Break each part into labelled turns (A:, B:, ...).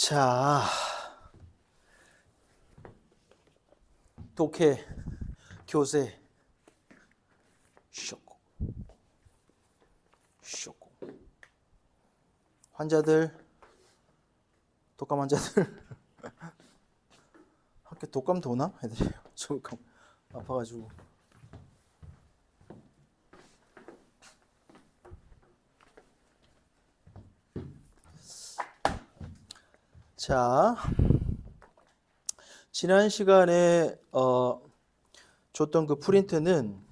A: 자, 독해, 교세, 쇼고, 쇼고. 환자들, 독감 환자들, 학교 독감 도나? 애들이 좀 아파가지고. 자, 지난 시간에 줬던 그 프린트는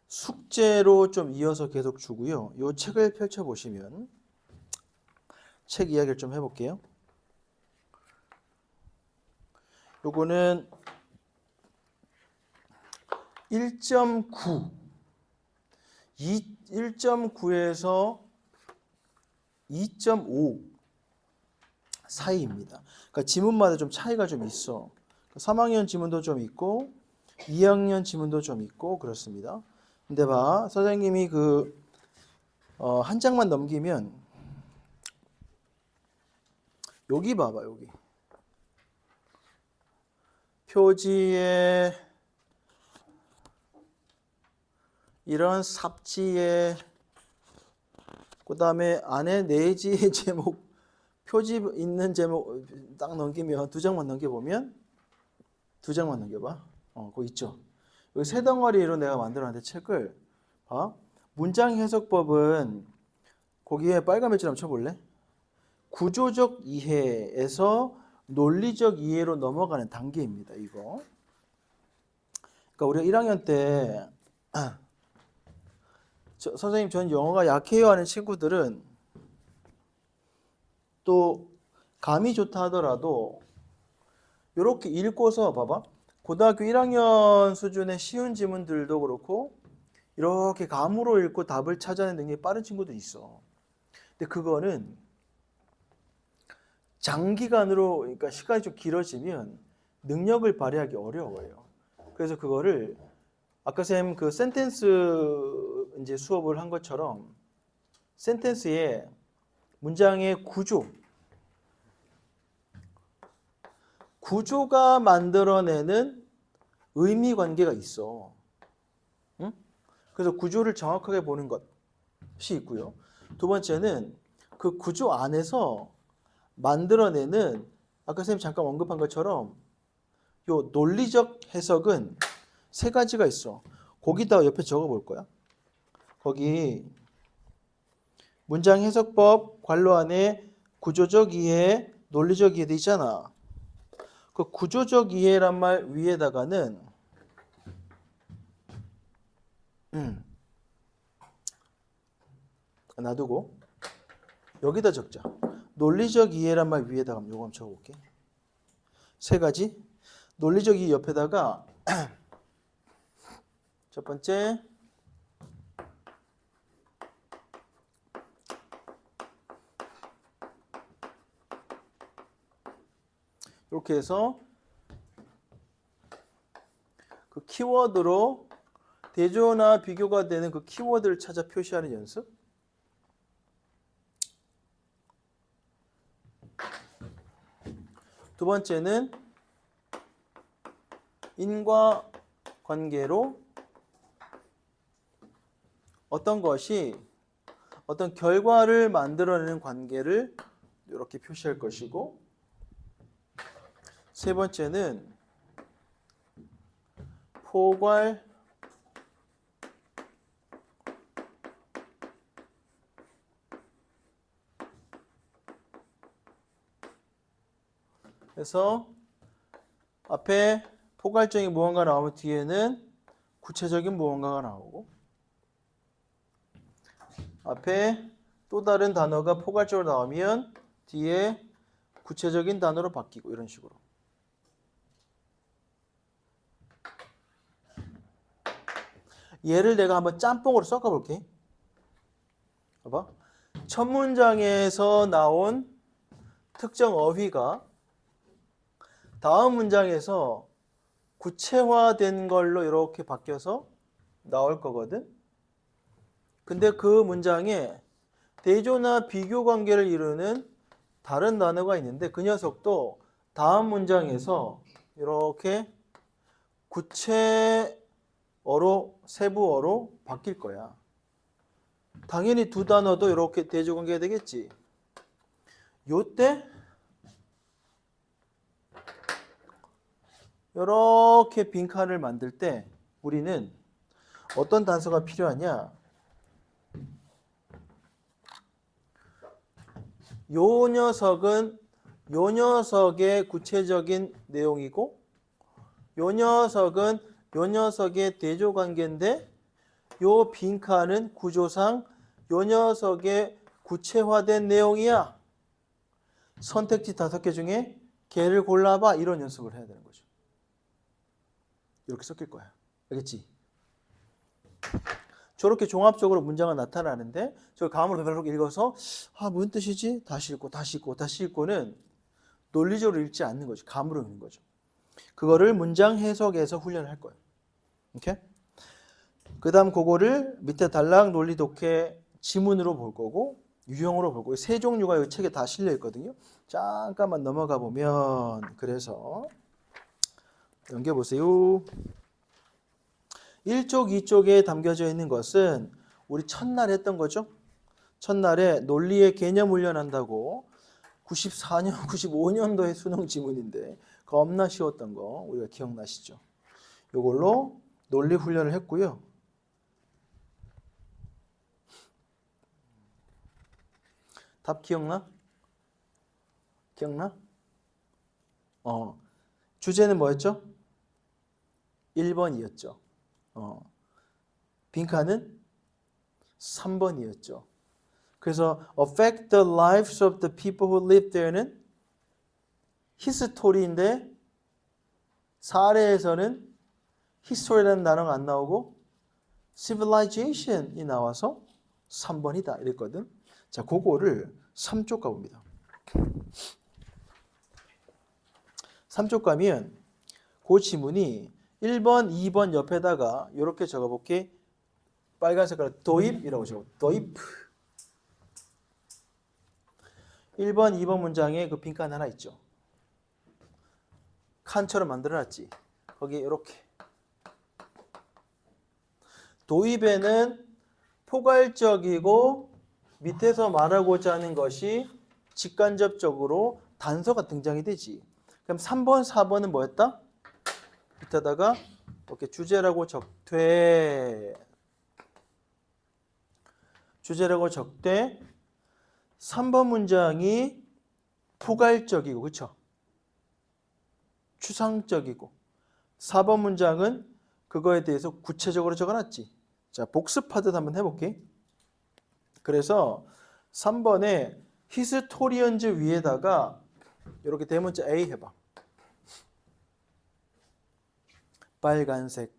A: 숙제로 좀 이어서 계속 주고요. 이 책을 펼쳐보시면 책 이야기를 좀 해볼게요. 요거는 1.9 1.9에서 2.5 사이입니다. 그러니까 지문마다 좀 차이가 좀 있어. 3학년 지문도 좀 있고 2학년 지문도 좀 있고 그렇습니다. 근데 봐, 선생님이 한 장만 넘기면 여기 봐봐, 여기 표지에 이런 삽지에 그 다음에 안에 내지 제목 표지 있는 제목 딱 넘기면 두 장만 넘겨보면 두 장만 넘겨봐. 그거 있죠. 여기 세 덩어리로 내가 만들어놨는데 책을 봐. 문장 해석법은 거기에 빨간 배지 한번 쳐볼래? 구조적 이해에서 논리적 이해로 넘어가는 단계입니다. 이거. 그러니까 우리가 1학년 때 선생님 전 영어가 약해요 하는 친구들은 또 감이 좋다 하더라도 이렇게 읽고서 봐봐. 고등학교 1학년 수준의 쉬운 지문들도 그렇고 이렇게 감으로 읽고 답을 찾아내는 능력이 빠른 친구도 있어. 근데 그거는 장기간으로, 그러니까 시간이 좀 길어지면 능력을 발휘하기 어려워요. 그래서 그거를 아까 쌤 그 센텐스 이제 수업을 한 것처럼 센텐스에 문장의 구조가 만들어내는 의미 관계가 있어. 응? 그래서 구조를 정확하게 보는 것이 있고요. 두 번째는 그 구조 안에서 만들어내는 아까 선생님 잠깐 언급한 것처럼 요 논리적 해석은 세 가지가 있어. 거기다 옆에 적어 볼 거야. 거기 문장 해석법 괄호 안에 구조적 이해, 논리적 이해 돼 있잖아. 그 구조적 이해란 말 위에다가는 놔두고 여기다 적자. 논리적 이해란 말 위에다가 요거 한번 적어볼게. 세 가지. 논리적 이해 옆에다가 첫 번째 이렇게 해서 그 키워드로 대조나 비교가 되는 그 키워드를 찾아 표시하는 연습. 두 번째는 인과관계로 어떤 것이 어떤 결과를 만들어내는 관계를 이렇게 표시할 것이고, 세 번째는 포괄 그래서 앞에 포괄적인 무언가 나오면 뒤에는 구체적인 무언가가 나오고, 앞에 또 다른 단어가 포괄적으로 나오면 뒤에 구체적인 단어로 바뀌고, 이런 식으로. 얘를 내가 한번 짬뽕으로 섞어 볼게. 봐봐. 첫 문장에서 나온 특정 어휘가 다음 문장에서 구체화된 걸로 이렇게 바뀌어서 나올 거거든. 근데 그 문장에 대조나 비교 관계를 이루는 다른 단어가 있는데 그 녀석도 다음 문장에서 이렇게 구체어로 세부어로 바뀔 거야. 당연히 두 단어도 이렇게 대조관계가 되겠지. 요때 이렇게 빈칸을 만들 때 우리는 어떤 단서가 필요하냐? 요 녀석은 요 녀석의 구체적인 내용이고 요 녀석은 요 녀석의 대조관계인데 요 빈칸은 구조상 요 녀석의 구체화된 내용이야. 선택지 5개 중에 걔를 골라봐. 이런 연습을 해야 되는 거죠. 이렇게 섞일 거야. 알겠지? 저렇게 종합적으로 문장은 나타나는데 저 감으로 계속 읽어서 무슨 뜻이지? 다시 읽고 다시 읽고 다시 읽고는 논리적으로 읽지 않는 거죠. 감으로 읽는 거죠. 그거를 문장 해석에서 훈련을 할 거예요. 오케이? 그 다음 그거를 밑에 단락 논리 독해 지문으로 볼 거고 유형으로 볼 거고 세 종류가 이 책에 다 실려 있거든요. 잠깐만 넘어가 보면 그래서 넘겨보세요. 1쪽, 2쪽에 담겨져 있는 것은 우리 첫날 했던 거죠. 첫날에 논리의 개념 훈련한다고 94년, 95년도의 수능 지문인데 겁나 쉬웠던 거 우리가 기억나시죠? 이걸로 논리 훈련을 했고요. 답 기억나? 기억나? 주제는 뭐였죠? 1번이었죠. 빈칸은 3번이었죠. 그래서 affect the lives of the people who live there는 history인데 사례에서는 history라는 단어가 안 나오고 civilization이 나와서 3번이다 이랬거든. 자, 그거를 3쪽 가봅니다. 3쪽 가면 그 지문이 1번, 2번 옆에다가 이렇게 적어볼게. 빨간 색깔 도입이라고 적어. 도입. 1번, 2번 문장에 그 빈칸 하나 있죠. 칸처럼 만들어놨지. 거기 이렇게. 도입에는 포괄적이고 밑에서 말하고자 하는 것이 직간접적으로 단서가 등장이 되지. 그럼 3번, 4번은 뭐였다? 밑에다가 이렇게 주제라고 적되 3번 문장이 포괄적이고 그렇죠? 추상적이고 4번 문장은 그거에 대해서 구체적으로 적어놨지. 자, 복습하듯 한번 해볼게. 그래서 3번에 히스토리언즈 위에다가 이렇게 대문자 A 해봐. 빨간색.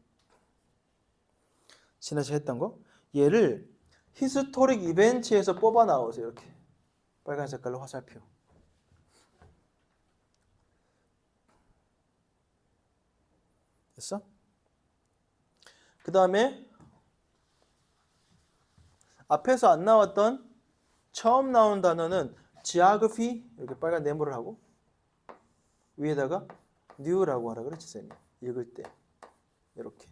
A: 지난주에 했던 거. 얘를 히스토릭 이벤트에서 뽑아 나오세요. 이렇게. 빨간 색깔로 화살표. 됐어? 그 다음에 앞에서 안 나왔던 처음 나온 단어는 geography 이렇게 빨간 네모를 하고 위에다가 new라고 하라 그랬지 쌤이 읽을 때 이렇게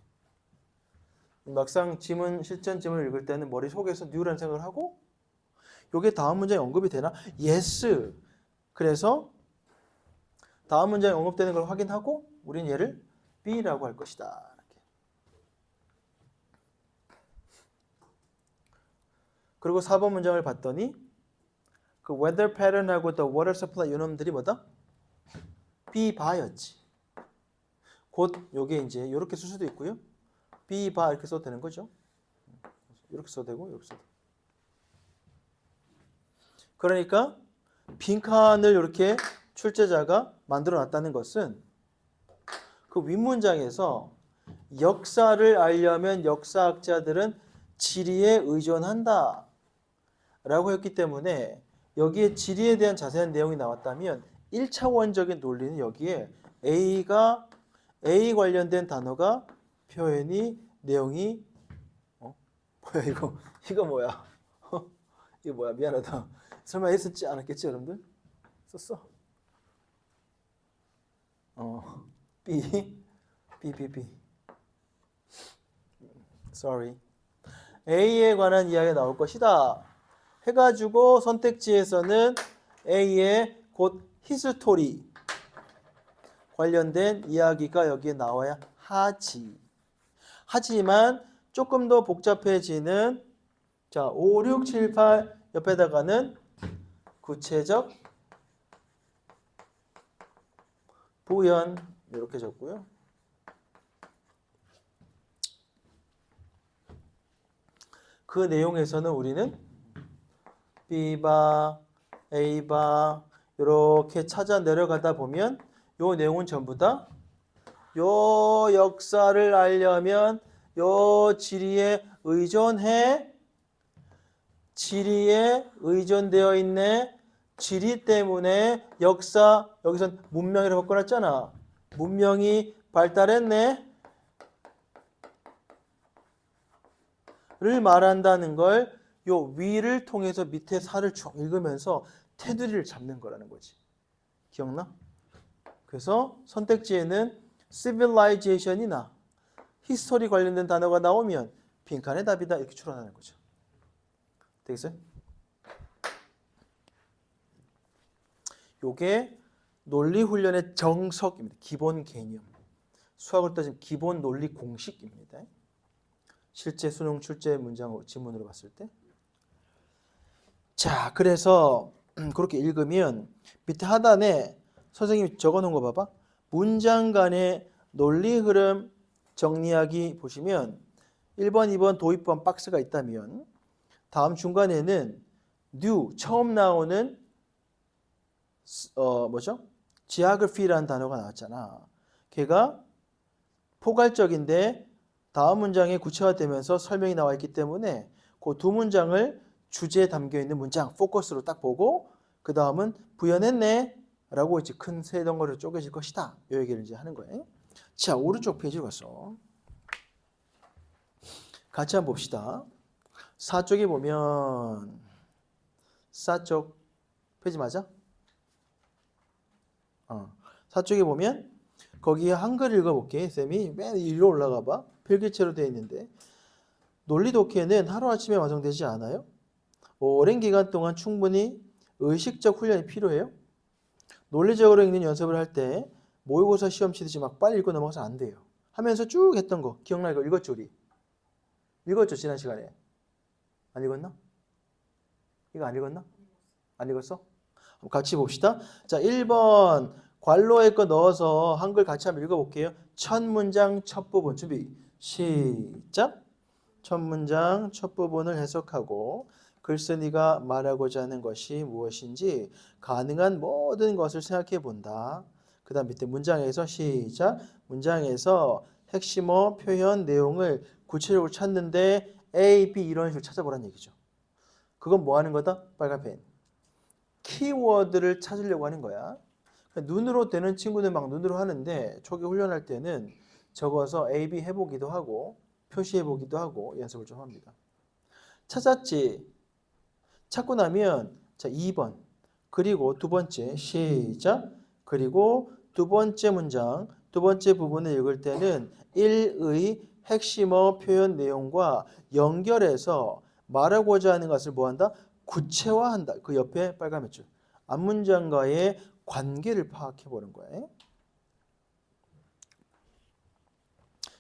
A: 막상 지문 실전 지문을 읽을 때는 머릿속에서 new라는 생각을 하고 이게 다음 문장에 언급이 되나? yes. 그래서 다음 문장에 언급되는 걸 확인하고 우리는 얘를 B라고 할 것이다. 이렇게. 그리고 4번 문장을 봤더니 그 weather pattern하고 the water supply 이놈들이 뭐다? be by였지. 곧 요게 이제 이렇게 쓸 수도 있고요. be by 이렇게 써도 되는 거죠. 이렇게 써도 되고 이렇게 써도. 그러니까 빈칸을 이렇게 출제자가 만들어 놨다는 것은 그 윗문장에서 역사를 알려면 역사학자들은 지리에 의존한다 라고 했기 때문에 여기에 지리에 대한 자세한 내용이 나왔다면 1차원적인 논리는 여기에 A 관련된 단어가 표현이 내용이 뭐야 이거 뭐야 이거 뭐야 미안하다 설마 했었지 않았겠지 여러분들? 썼어? B. Sorry. A에 관한 이야기가 나올 것이다. 해가지고 선택지에서는 A의 곧 히스토리 관련된 이야기가 여기에 나와야 하지. 하지만 조금 더 복잡해지는 자 5, 6, 7, 8 옆에다가는 구체적 부연 이렇게 적고요. 그 내용에서는 우리는 B바, A바 이렇게 찾아 내려가다 보면 요 내용은 전부 다 요 역사를 알려면 요 지리에 의존해 지리에 의존되어 있네. 지리 때문에 역사 여기선 문명이라고 바꿔놨잖아. 문명이 발달했네. 를 말한다는 걸 요 위를 통해서 밑에 사를 쭉 읽으면서 테두리를 잡는 거라는 거지. 기억나? 그래서 선택지에는 civilization이나 history 관련된 단어가 나오면 빈칸의 답이다 이렇게 추론하는 거죠. 되겠어요? 요게 논리훈련의 정석입니다. 기본 개념. 수학을 따지면 기본 논리 공식입니다. 실제 수능 출제 문장 지문으로 봤을 때. 자, 그래서 그렇게 읽으면 밑에 하단에 선생님이 적어놓은 거 봐봐. 문장 간의 논리 흐름 정리하기 보시면 1번, 2번 도입부한 박스가 있다면 다음 중간에는 new, 처음 나오는 뭐죠? geography라는 단어가 나왔잖아. 걔가 포괄적인데 다음 문장에 구체화되면서 설명이 나와 있기 때문에 그 두 문장을 주제에 담겨 있는 문장 포커스로 딱 보고 그 다음은 부연했네 라고 이제 큰 세 덩어리로 쪼개질 것이다. 이 얘기를 이제 하는 거예요. 자, 오른쪽 페이지로 갔어. 같이 한번 봅시다. 4쪽에 보면 4쪽 페이지 맞아? 4쪽에 보면 거기에 한글 읽어볼게. 쌤이 맨 위로 올라가 봐. 필기체로 되어 있는데 논리 독해는 하루아침에 완성되지 않아요. 오랜 기간 동안 충분히 의식적 훈련이 필요해요. 논리적으로 읽는 연습을 할 때 모의고사 시험 치듯이 막 빨리 읽고 넘어가서 안 돼요. 하면서 쭉 했던 거 기억나? 이거 읽었죠 우리? 읽었죠 지난 시간에? 안 읽었나? 이거 안 읽었나? 안 읽었어? 한번 같이 봅시다. 자, 1번 괄호에 거 넣어서 한글 같이 한번 읽어볼게요. 첫 문장 첫 부분 준비 시작. 첫 문장 첫 부분을 해석하고 글쓴이가 말하고자 하는 것이 무엇인지 가능한 모든 것을 생각해 본다. 그 다음 밑에 문장에서 시작. 문장에서 핵심어 표현 내용을 구체적으로 찾는데 A, B 이런 식으로 찾아보라는 얘기죠. 그건 뭐 하는 거다? 빨간 펜. 키워드를 찾으려고 하는 거야. 눈으로 되는 친구는 막 눈으로 하는데 초기 훈련할 때는 적어서 A, B 해보기도 하고 표시해보기도 하고 연습을 좀 합니다. 찾았지? 찾고 나면 자 2번 그리고 두 번째 시작 그리고 두 번째 문장 두 번째 부분을 읽을 때는 1의 핵심어 표현 내용과 연결해서 말하고자 하는 것을 뭐한다? 구체화한다. 그 옆에 빨간 몇 줄 앞문장과의 관계를 파악해 보는 거예요.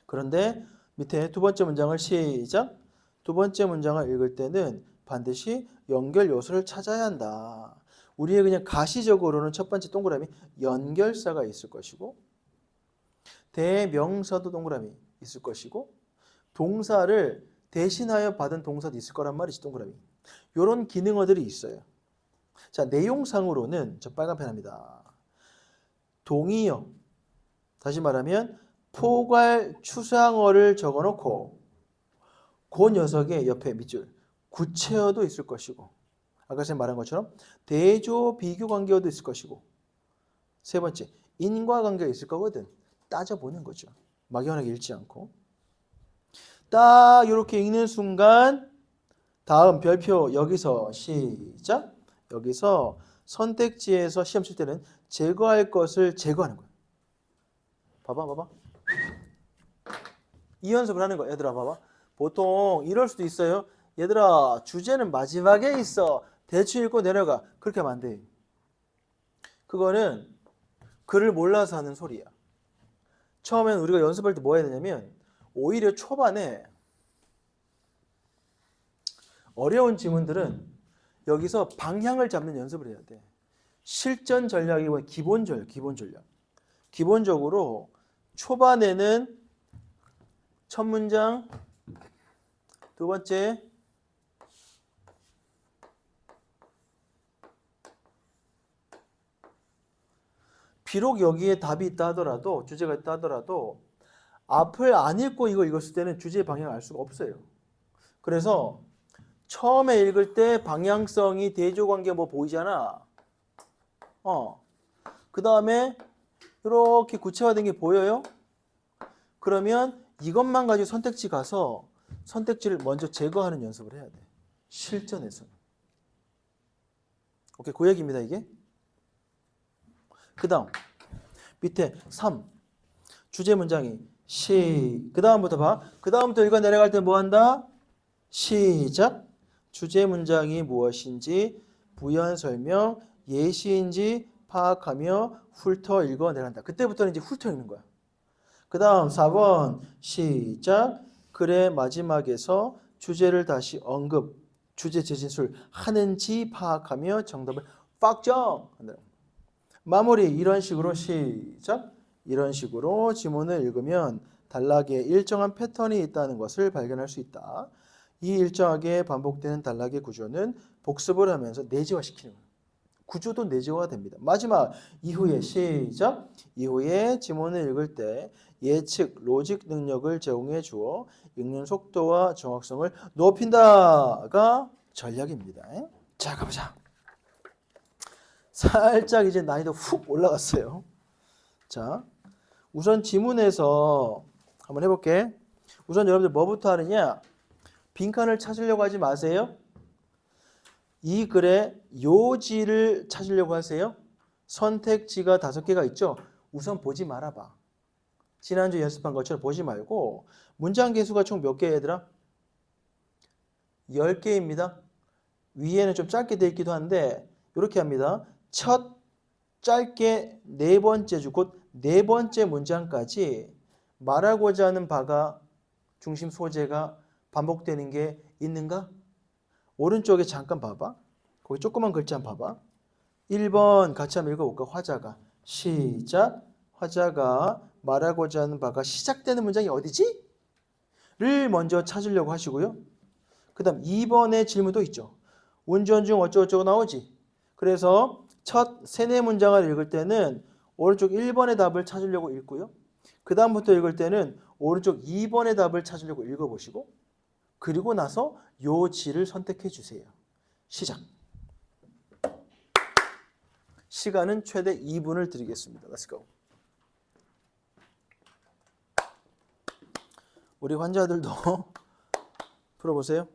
A: 그런데 밑에 두 번째 문장을 시작 두 번째 문장을 읽을 때는 반드시 연결 요소를 찾아야 한다. 우리의 그냥 가시적으로는 첫 번째 동그라미 연결사가 있을 것이고 대명사도 동그라미 있을 것이고 동사를 대신하여 받은 동사도 있을 거란 말이지 동그라미. 이런 기능어들이 있어요. 자, 내용상으로는 저 빨간 펜 합니다. 동의어 다시 말하면 포괄 추상어를 적어놓고 그 녀석의 옆에 밑줄 구체어도 있을 것이고 아까 제가 말한 것처럼 대조 비교 관계어도 있을 것이고 세 번째 인과관계가 있을 거거든. 따져보는 거죠. 막연하게 읽지 않고 딱 이렇게 읽는 순간 다음 별표 여기서 시작 여기서 선택지에서 시험 칠 때는 제거할 것을 제거하는 거야. 봐봐. 이 연습을 하는 거야. 얘들아 봐봐. 보통 이럴 수도 있어요. 얘들아 주제는 마지막에 있어. 대충 읽고 내려가. 그렇게 하면 안 돼. 그거는 글을 몰라서 하는 소리야. 처음엔 우리가 연습할 때 뭐 해야 되냐면 오히려 초반에 어려운 지문들은 여기서 방향을 잡는 연습을 해야 돼. 실전 전략이고 기본 전략. 기본적으로 초반에는 첫 문장, 두 번째, 비록 여기에 답이 있다 하더라도, 주제가 있다 하더라도 앞을 안 읽고 이거 읽었을 때는 주제의 방향을 알 수가 없어요. 그래서 처음에 읽을 때 방향성이 대조관계 뭐 보이잖아. 그 다음에 이렇게 구체화된 게 보여요? 그러면 이것만 가지고 선택지 가서 선택지를 먼저 제거하는 연습을 해야 돼. 실전에서는. 오케이, 그 얘기입니다, 이게. 그 다음 밑에 3 주제 문장이 그 다음부터 봐. 그 다음부터 읽어 내려갈 때 뭐 한다? 시작. 주제 문장이 무엇인지 부연 설명, 예시인지 파악하며 훑어 읽어 내려간다. 그때부터는 이제 훑어 읽는 거야. 그 다음 4번 시작. 글의 마지막에서 주제를 다시 언급, 주제 재진술 하는지 파악하며 정답을 확정한다. 마무리 이런 식으로 시작. 이런 식으로 지문을 읽으면 단락에 일정한 패턴이 있다는 것을 발견할 수 있다. 이 일정하게 반복되는 단락의 구조는 복습을 하면서 내재화시키는 거예요. 구조도 내재화가 됩니다. 마지막 이후에 시작. 이후에 지문을 읽을 때 예측, 로직 능력을 제공해 주어 읽는 속도와 정확성을 높인다가 전략입니다. 자, 가보자. 살짝 이제 난이도 훅 올라갔어요. 자, 우선 지문에서 한번 해볼게. 우선 여러분들 뭐부터 하느냐? 빈칸을 찾으려고 하지 마세요. 이 글의 요지를 찾으려고 하세요. 선택지가 5개가 있죠. 우선 보지 말아봐. 지난주 연습한 것처럼 보지 말고 문장 개수가 총 몇 개 얘들아? 10개입니다. 위에는 좀 짧게 되어 있기도 한데 이렇게 합니다. 첫 짧게 네 번째 주, 곧 네 번째 문장까지 말하고자 하는 바가 중심 소재가 반복되는 게 있는가? 오른쪽에 잠깐 봐봐. 거기 조그만 글자 한번 봐봐. 1번 같이 한번 읽어볼까? 화자가 시작. 화자가 말하고자 하는 바가 시작되는 문장이 어디지? 를 먼저 찾으려고 하시고요. 그 다음 2번의 질문도 있죠. 운전 중 어쩌고저쩌고 나오지. 그래서 첫 3-4문장을 읽을 때는 오른쪽 1번의 답을 찾으려고 읽고요. 그 다음부터 읽을 때는 오른쪽 2번의 답을 찾으려고 읽어보시고 그리고 나서 요지를 선택해 주세요. 시작. 시간은 최대 2분을 드리겠습니다. Let's go. 우리 환자들도 풀어보세요.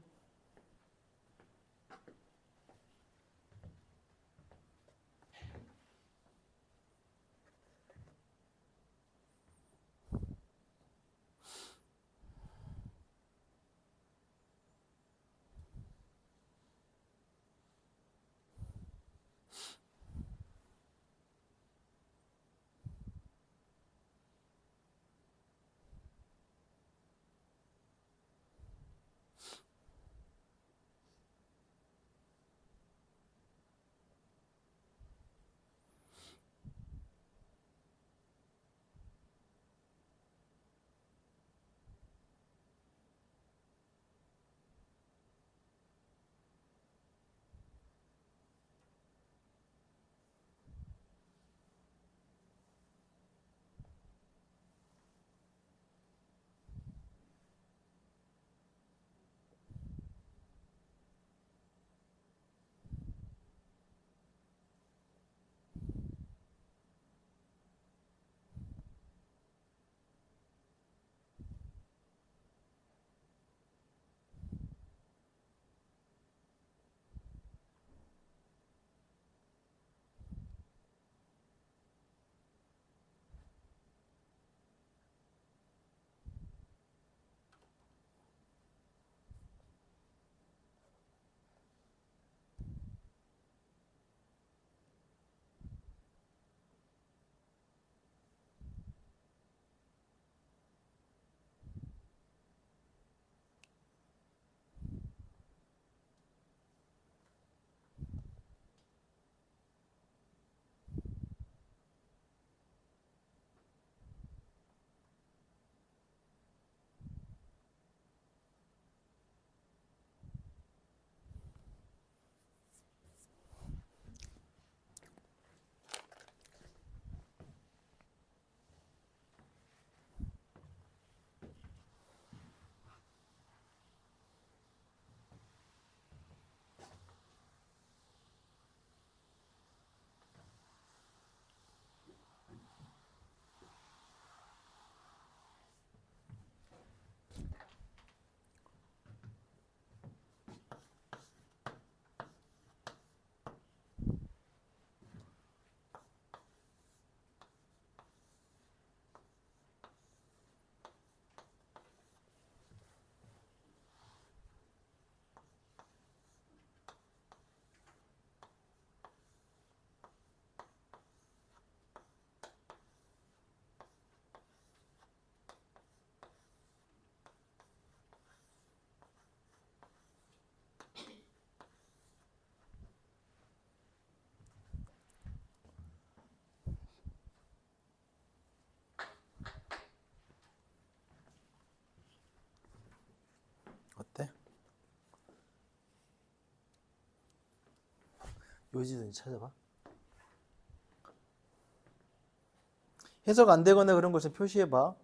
A: 요지든지 찾아봐. 해석 안 되거나 그런 것을 표시해봐.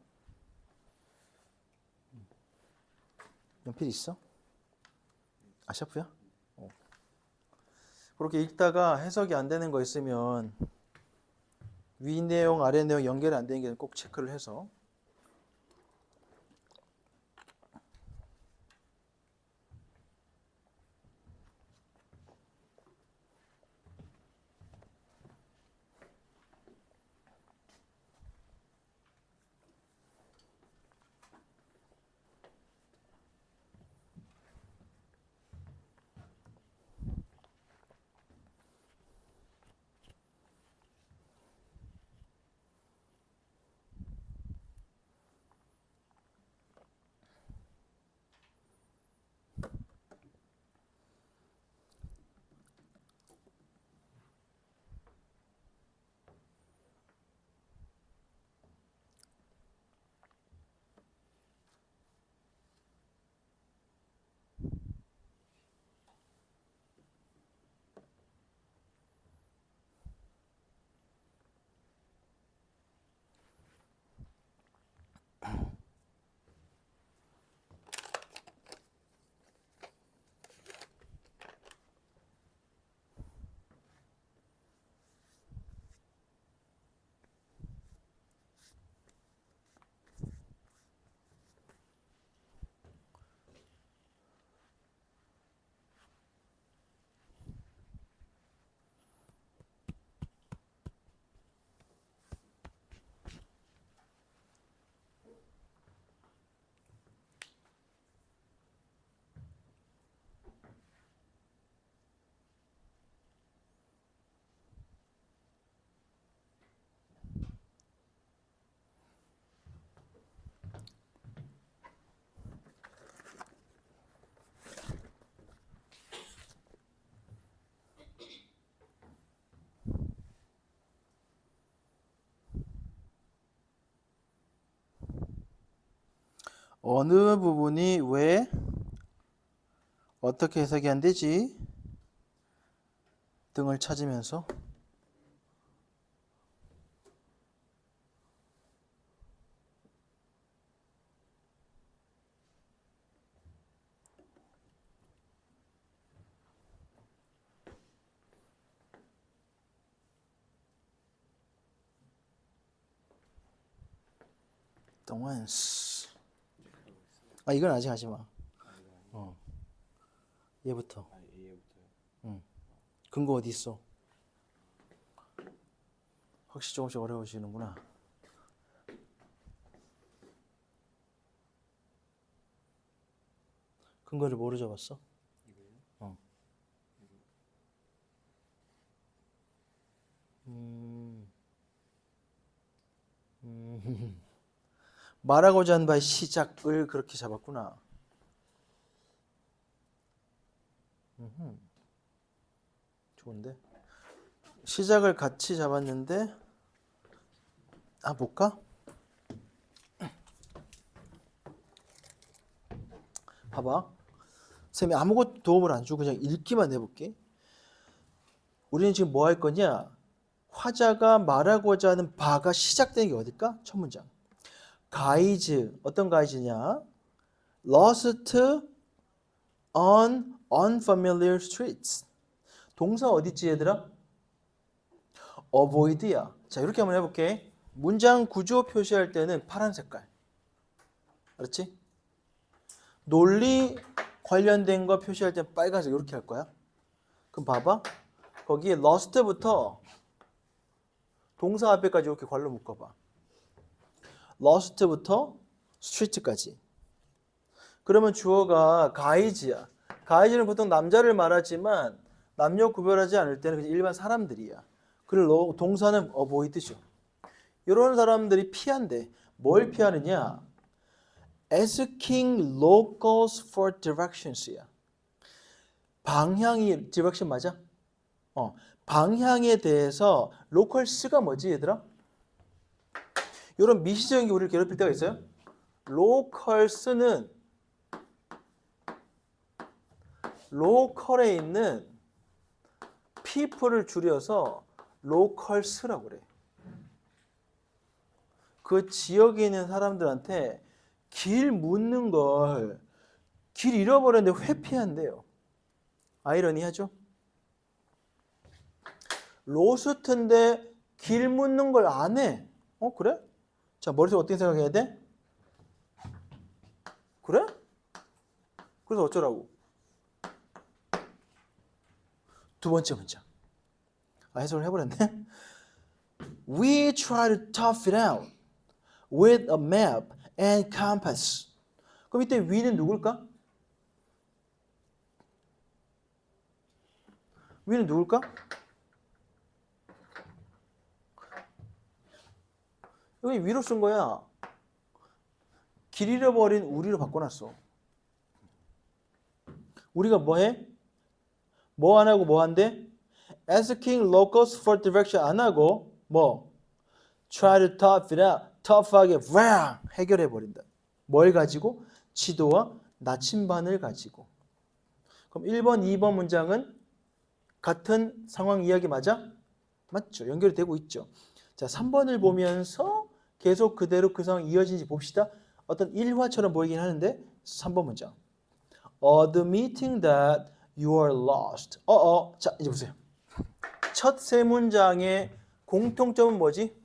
A: 연필 있어? 아, 샤프야? 그렇게 읽다가 해석이 안 되는 거 있으면 위 내용, 아래 내용 연결이 안 되는 게 꼭 체크를 해서. 어느 부분이 왜 어떻게 해석이 안 되지? 등을 찾으면서 동원스. 아, 이건 아직 하지 마. 얘부터. 근거 어디 있어? 확실히 조금씩 어려워지는구나. 근거를 뭐로 잡았어? 어. 말하고자 하는 바의 시작을 그렇게 잡았구나. 좋은데? 시작을 같이 잡았는데, 아, 볼까? 봐봐. 쌤이 아무것도 도움을 안 주고 그냥 읽기만 해볼게. 우리는 지금 뭐 할 거냐? 화자가 말하고자 하는 바가 시작되는 게 어딜까? 첫 문장. 가이즈, 어떤 가이즈냐? Lost on unfamiliar streets. 동사 어딨지 얘들아? avoid야. 자, 이렇게 한번 해볼게. 문장 구조 표시할 때는 파란 색깔. 알았지? 논리 관련된 거 표시할 때는 빨간색 이렇게 할 거야. 그럼 봐봐. 거기에 lost부터 동사 앞에까지 이렇게 괄호 묶어봐. lost부터 street까지. 그러면 주어가 가이즈야. 가이즈는 보통 남자를 말하지만 남녀 구별하지 않을 때는 그냥 일반 사람들이야. 그리고 동사는 avoid죠. 이런 사람들이 피한대. 뭘 피하느냐? Asking locals for directions야. 방향이 direction 맞아? 방향에 대해서 locals가 뭐지 얘들아? 이런 미시적인 게 우리를 괴롭힐 때가 있어요. locals는 로컬에 있는 people을 줄여서 locals라고 그래. 그 지역에 있는 사람들한테 길 묻는 걸 길 잃어버렸는데 회피한대요. 아이러니하죠? 로스트인데 길 묻는 걸 안 해. 그래? 자, 머릿속에 어떻게 생각해야 돼? 그래? 그래서 어쩌라고? 두 번째 문장. 해석을 해버렸네. We try to tough it out with a map and compass. 그럼 이때 we는 누굴까? we는 누굴까? 여기 위로 쓴 거야. 길 잃어버린 우리로 바꿔놨어. 우리가 뭐 해? 뭐 안 하고 뭐 한대? Asking locals for direction 안 하고 뭐? Try to tough it out. tough하게 해결해버린다. 뭘 가지고? 지도와 나침반을 가지고. 그럼 1번, 2번 문장은 같은 상황 이야기 맞아? 맞죠. 연결이 되고 있죠. 자, 3번을 보면서 계속 그대로 그 상황이 이어지는지 봅시다. 어떤 일화처럼 보이긴 하는데 3번 문장. Admitting that you are lost. 자, 이제 보세요. 첫 세 문장의 공통점은 뭐지?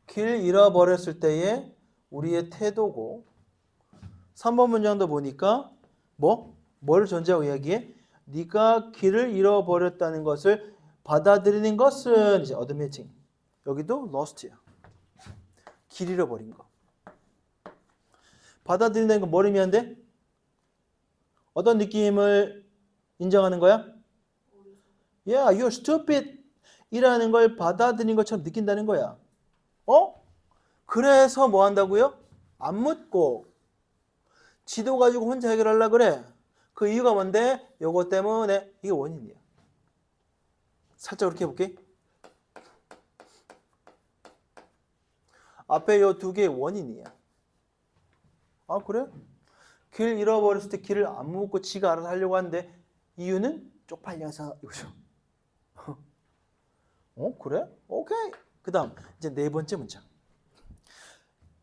A: 길 잃어버렸을 때의 우리의 태도고 3번 문장도 보니까 뭘 전제하고 이야기해? 네가 길을 잃어버렸다는 것을 받아들이는 것은 이제 admitting. 여기도 lost야. 길 잃어버린 거. 받아들인다는 건 뭘 의미한대? 어떤 느낌을 인정하는 거야? Yeah, you're stupid 이라는 걸 받아들이는 것처럼 느낀다는 거야. 그래서 뭐 한다고요? 안 묻고 지도 가지고 혼자 해결하려고 그래. 그 이유가 뭔데? 요거 때문에 이게 원인이야. 살짝 이렇게 해볼게. 앞에 요 두 개의 원인이야. 아, 그래? 길 잃어버렸을 때 길을 안 묻고 지가 알아서 하려고 하는데 이유는 쪽팔려서 이거죠. 그래? 오케이. 그 다음 이제 네 번째 문장.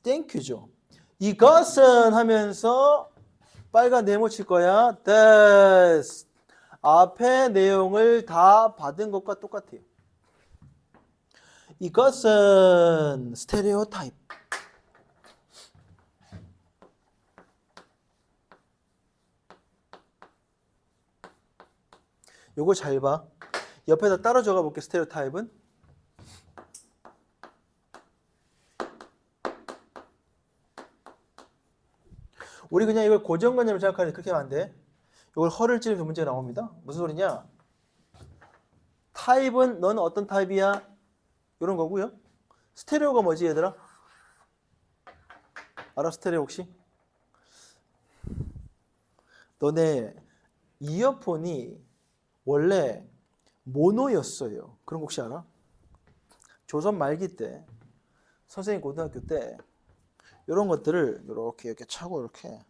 A: 땡큐죠. 이것은 하면서 빨간 네모 칠 거야. this. 앞에 내용을 다 받은 것과 똑같아요. 이것은 스테레오타입. 요거 잘 봐. 옆에다 따로 적어 볼게. 스테레오타입은 우리 그냥 이걸 고정관념을 생각하는데 그렇게 하면 안 돼. 이걸 허를 찌르면서 문제가 나옵니다. 무슨 소리냐? 타입은 너는 어떤 타입이야? 이런 거고요. 스테레오가 뭐지 얘들아? 알아? 스테레오 혹시? 너네 이어폰이 원래 모노였어요. 그런 거 혹시 알아? 조선 말기 때 선생님 고등학교 때 이런 것들을 이렇게 차고 이렇게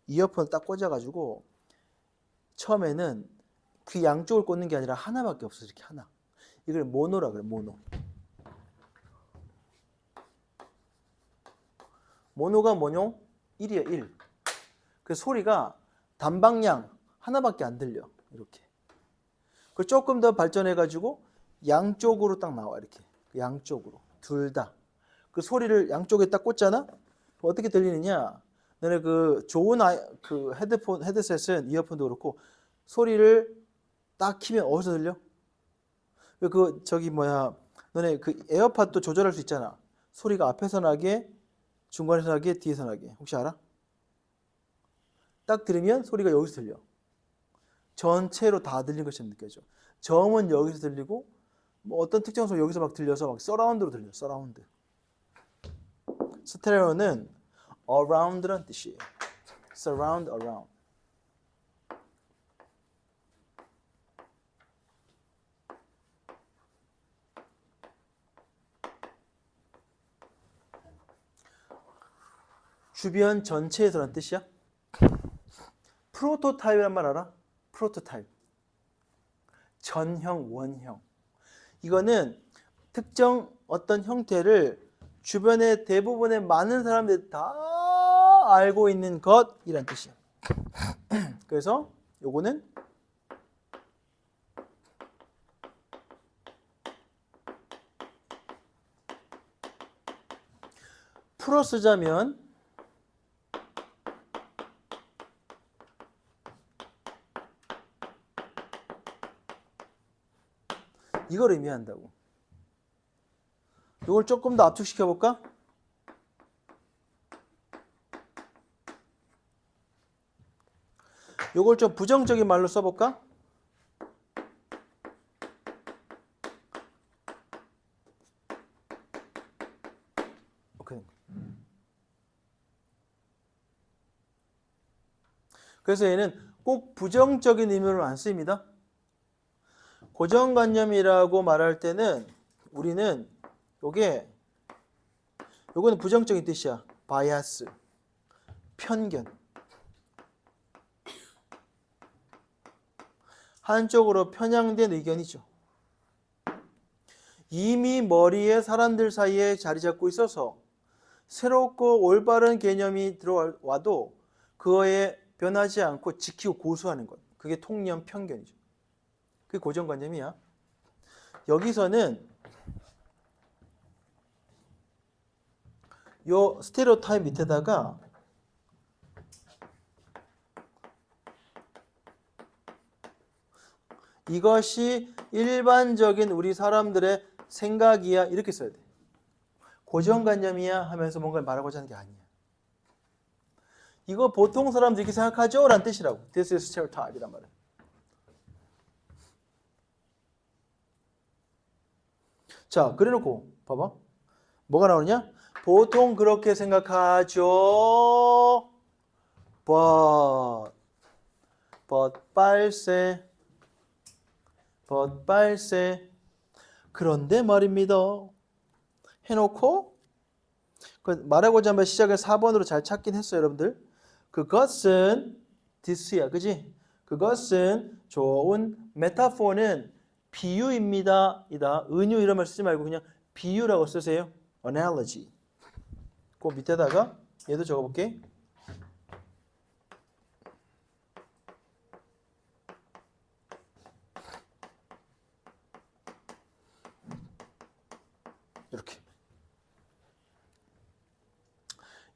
A: 이어폰 딱 꽂아가지고 처음에는 귀 양쪽을 꽂는 게 아니라 하나밖에 없어. 이렇게 하나. 이걸 모노라 그래. 모노. 모노가 뭐냐? 1이야 1. 그 소리가 단방향 하나밖에 안 들려. 이렇게. 그 조금 더 발전해가지고 양쪽으로 딱 나와. 이렇게. 양쪽으로. 둘 다. 그 소리를 양쪽에 딱 꽂잖아? 어떻게 들리느냐? 너네 그 좋은 그 헤드셋은 이어폰도 그렇고 소리를 딱 키면 어디서 들려? 너네 그 에어팟도 조절할 수 있잖아. 소리가 앞에서 나게, 중간에서 나게, 뒤에서 나게. 혹시 알아? 딱 들으면 소리가 여기서 들려. 전체로 다 들린 것처럼 느껴져. 저음은 여기서 들리고 뭐 어떤 특정 소리 여기서 막 들려서 막 서라운드로 들려. 서라운드. 스테레오는 around라는 뜻이에요. surround, around. 주변 전체에서라는 뜻이야. 프로토타입이란 말 알아? 프로토타입. 전형, 원형. 이거는 특정 어떤 형태를 주변의 대부분의 많은 사람들이 다 알고 있는 것이란 뜻이야. 그래서 요거는 풀어 쓰자면 이걸 의미한다고. 이걸 조금 더 압축시켜 볼까? 이걸 좀 부정적인 말로 써볼까? 오케이. 그래서 얘는 꼭 부정적인 의미로 안 쓰입니다. 고정관념이라고 말할 때는 우리는 요거는 부정적인 뜻이야. 바이아스, 편견. 한쪽으로 편향된 의견이죠. 이미 머리에 사람들 사이에 자리 잡고 있어서 새롭고 올바른 개념이 들어와도 그거에 변하지 않고 지키고 고수하는 것. 그게 통념 편견이죠. 그게 고정관념이야. 여기서는 요 스테레오타입 밑에다가 이것이 일반적인 우리 사람들의 생각이야 이렇게 써야 돼. 고정관념이야 하면서 뭔가를 말하고자 하는 게 아니야. 이거 보통 사람들이 이렇게 생각하죠? 라는 뜻이라고. This is stereotype 이란 말이야. 자, 그래놓고 봐봐. 뭐가 나오느냐? 보통 그렇게 생각하죠. but 빨세. 그런데 말입니다. 해놓고 말하고자 하면 시작을 4번으로 잘 찾긴 했어요, 여러분들. 그것은 this야, 그지? 그것은 좋은 메타포는 비유입니다. 이다. 은유 이런 말 쓰지 말고 그냥 비유라고 쓰세요. analogy. 그 밑에다가 얘도 적어볼게. 이렇게.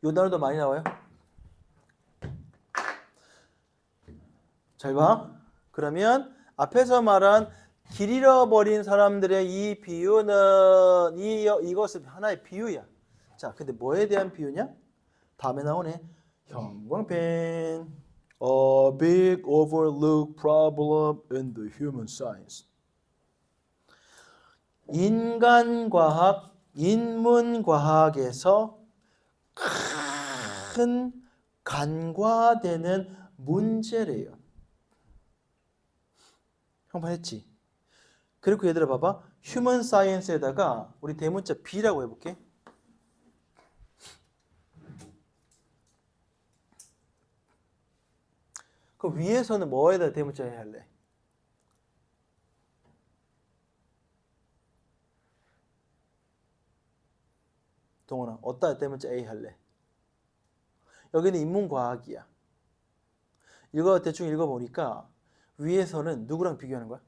A: 요 단어도 많이 나와요. 잘 봐. 그러면 앞에서 말한 길 잃어버린 사람들의 이 비유는 이것은 하나의 비유야. 자, 근데 뭐에 대한 비유냐? 다음에 나오네. 형광펜. A big overlooked problem in the human science. 인간과학, 인문과학에서 큰 간과되는 문제래요. 형반 했지? 그리고 얘들아 봐봐. 휴먼 사이언스에다가 우리 대문자 B라고 해볼게. 그 위에서는 뭐에다 대문자 해야 할래? 동원아, 어디다 대문자 A 할래? 여기는 인문과학이야. 이거 대충 읽어보니까 위에서는 누구랑 비교하는 거야?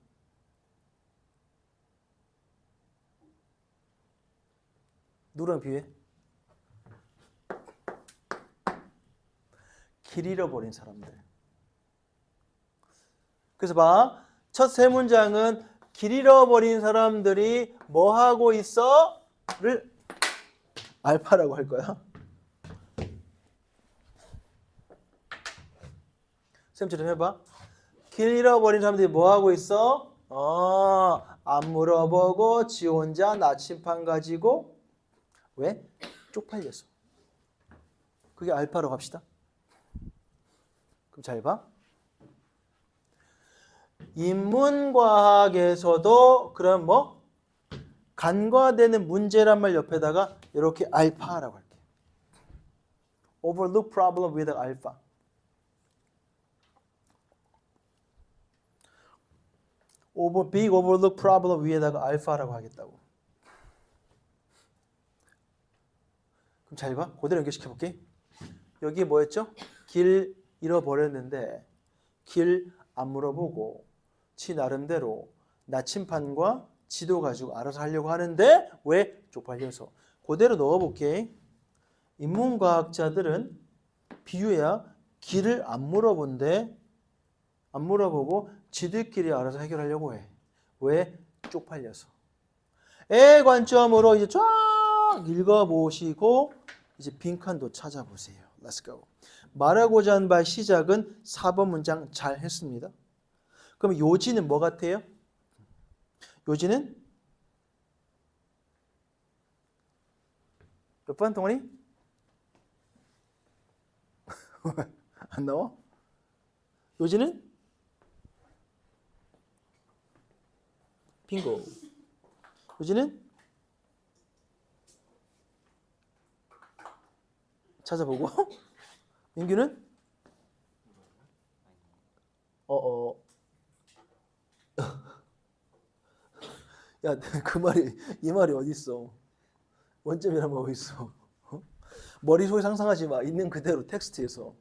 A: 누구랑 비교해? 길 잃어버린 사람들. 그래서 봐. 첫 세 문장은 길 잃어버린 사람들이 뭐 하고 있어? 를 알파라고 할 거야. 쌤처럼 해봐. 길 잃어버린 사람들이 뭐 하고 있어? 안 물어보고 지 혼자 나침판 가지고 왜? 쪽팔렸어. 그게 알파라고 합시다. 그럼 잘 봐. 인문과학에서도 그럼 뭐 간과되는 문제란 말 옆에다가 이렇게 알파라고 할게. Overlook problem with alpha. big overlook problem 위에다가 알파라고 하겠다고. 그럼 잘 봐. 그대로 연결시켜 볼게. 여기 뭐였죠? 길 잃어버렸는데 길 안 물어보고 지 나름대로 나침판과 지도 가지고 알아서 하려고 하는데 왜? 쪽팔려서. 그대로 넣어볼게. 인문과학자들은 비유야 길을 안 물어본데 안 물어보고 지들끼리 알아서 해결하려고 해. 왜? 쪽팔려서. 의 관점으로 이제 쫙 읽어보시고 이제 빈칸도 찾아보세요. Let's go. 말하고자 한 바 시작은 4번 문장 잘 했습니다. 그럼 요지는 뭐 같아요? 요지는 몇 번 동원이? 안 나와? 요지는? 빙고. 요지는? 찾아보고. 민규는? 야, 그 말이, 이 말이 어디 있어? 원점이란 뭐 있어? 머릿속에 상상하지 마. 있는 그대로 텍스트에서.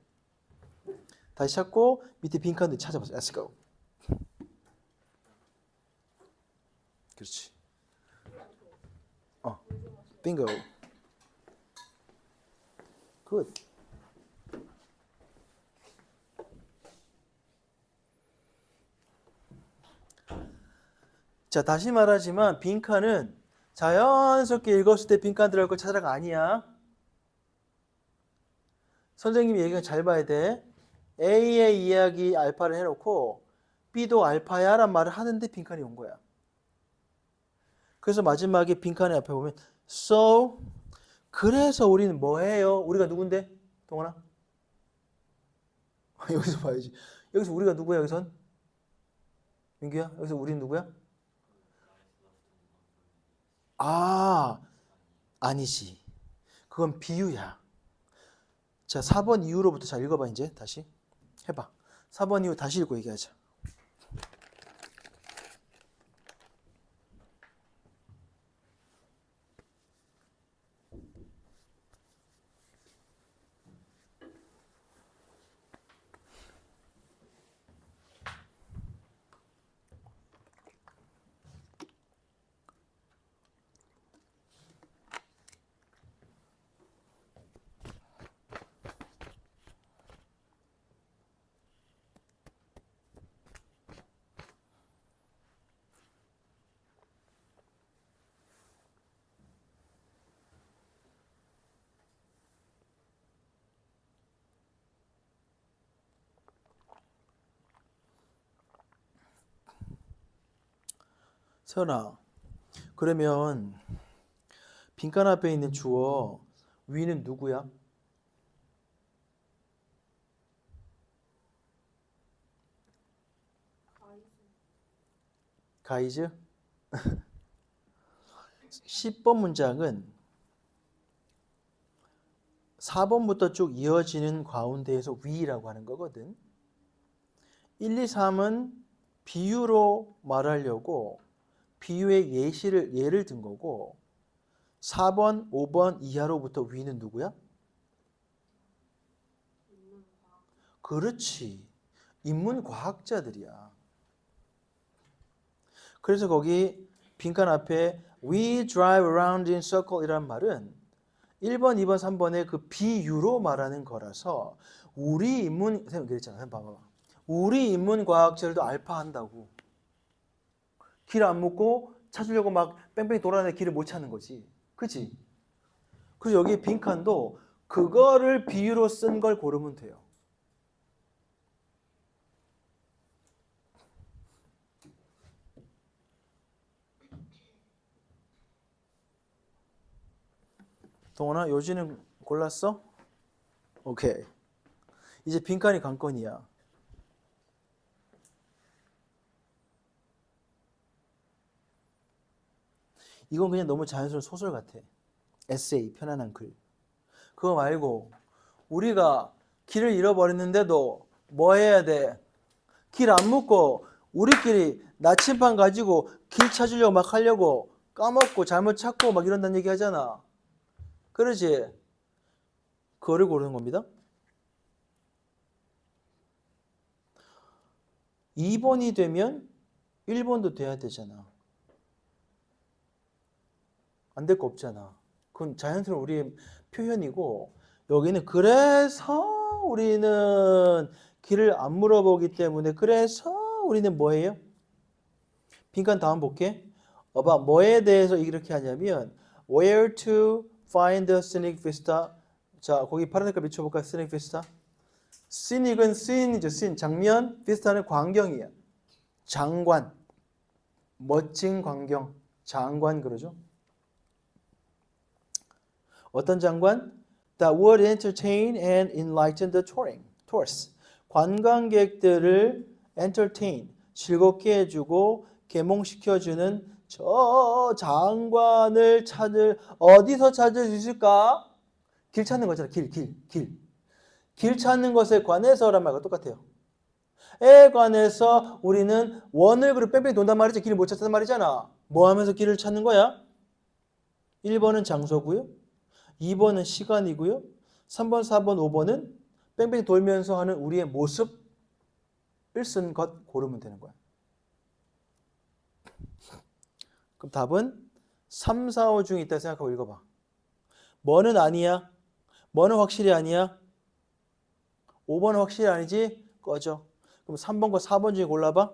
A: 다시 찾고 밑에 빈칸들 찾아보세요. Let's go. 그렇지. 빙고. 굿. 자, 다시 말하지만 빈칸은 자연스럽게 읽었을 때 빈칸 들어갈 걸 찾아라가 아니야. 선생님이 얘기가 잘 봐야 돼. A의 이야기 알파를 해놓고 B도 알파야 라는 말을 하는데 빈칸이 온 거야. 그래서 마지막에 빈칸에 앞에 보면 So 그래서 우리는 뭐 해요? 우리가 누군데? 동원아? 여기서 봐야지. 여기서 우리가 누구야 여기선? 민규야? 여기서 우리는 누구야? 아, 아니지. 그건 비유야. 자, 4번 이후로부터 잘 읽어봐 이제 다시. 해봐. 4번 이후 다시 읽고 얘기하자. 세연아, 그러면 빈칸 앞에 있는 주어 위는 누구야? 가이즈? 10번 문장은 4번부터 쭉 이어지는 가운데에서 위라고 하는 거거든. 1, 2, 3은 비유로 말하려고 비유의 예를 든 거고 4번, 5번 이하로부터 위는 누구야? 그렇지. 인문과학자들이야. 그래서 거기 빈칸 앞에 We drive around in circle 이란 말은 1번, 2번, 3번의 그 비유로 말하는 거라서 우리 인문, 선생님 그랬잖아. 봐봐. 우리 인문과학자들도 알파한다고. 길 안 묻고 찾으려고 막 뺑뺑이 돌아다니는 길을 못 찾는 거지. 그치? 그래서 여기 빈칸도 그거를 비유로 쓴 걸 고르면 돼요. 동원아, 요지는 골랐어? 오케이. 이제 빈칸이 관건이야. 이건 그냥 너무 자연스러운 소설 같아. 에세이, 편안한 글. 그거 말고 우리가 길을 잃어버렸는데도 뭐 해야 돼? 길 안 묻고 우리끼리 나침반 가지고 길 찾으려고 막 하려고 까먹고 잘못 찾고 막 이런다는 얘기 하잖아. 그러지? 그거를 고르는 겁니다. 2번이 되면 1번도 돼야 되잖아. 안 될 거 없잖아. 그건 자연스러운 우리의 표현이고, 여기는 그래서 우리는 길을 안 물어보기 때문에, 그래서 우리는 뭐예요? 빈칸 다음 볼게. 뭐에 대해서 이렇게 하냐면 where to find the scenic vista. 자, 거기 파란 색깔 비춰볼까? scenic vista. scenic은 scene이죠. scene, 장면. vista는 광경이야. 장관, 멋진 광경, 장관 그러죠. 어떤 장관? That would entertain and enlighten the tourists. 관광객들을 entertain, 즐겁게 해주고 계몽시켜주는 저 장관을 어디서 찾을 수 있을까? 길 찾는 거잖아. 길 찾는 것에 관해서란 말과 똑같아요. 에 관해서 우리는 원을 그리고 뺑뺑이 돈단 말이지. 길을 못 찾단 말이잖아. 뭐 하면서 길을 찾는 거야? 1번은 장소고요. 2번은 시간이고요. 3번, 4번, 5번은 뺑뺑이 돌면서 하는 우리의 모습을 쓴 것 고르면 되는 거야. 그럼 답은 3, 4, 5 중에 있다 생각하고 읽어봐. 뭐는 아니야? 뭐는 확실히 아니야? 5번은 확실히 아니지? 꺼져. 그럼 3번과 4번 중에 골라봐.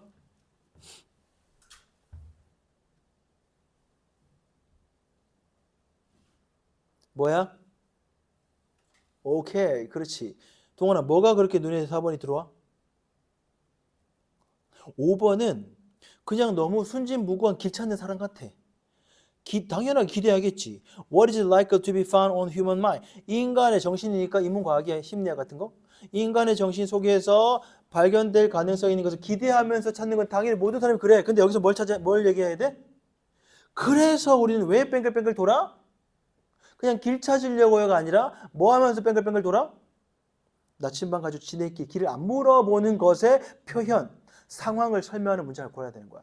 A: 뭐야? 오케이, 그렇지. 동원아, 뭐가 그렇게 눈에 4번이 들어와? 5번은 그냥 너무 순진무구한 길 찾는 사람 같아. 당연하게 기대하겠지. What is it like to be found on human mind? 인간의 정신이니까 인문과학의 심리학 같은 거. 인간의 정신 속에서 발견될 가능성이 있는 것을 기대하면서 찾는 건 당연히 모든 사람이 그래. 근데 여기서 뭘 얘기해야 돼? 그래서 우리는 왜 뺑글뺑글 돌아? 그냥 길 찾으려고가 아니라 뭐 하면서 뺑글뺑글 돌아? 나침반 가지고 지네끼리 길을 안 물어보는 것의 표현, 상황을 설명하는 문장을 고려해야 되는 거야.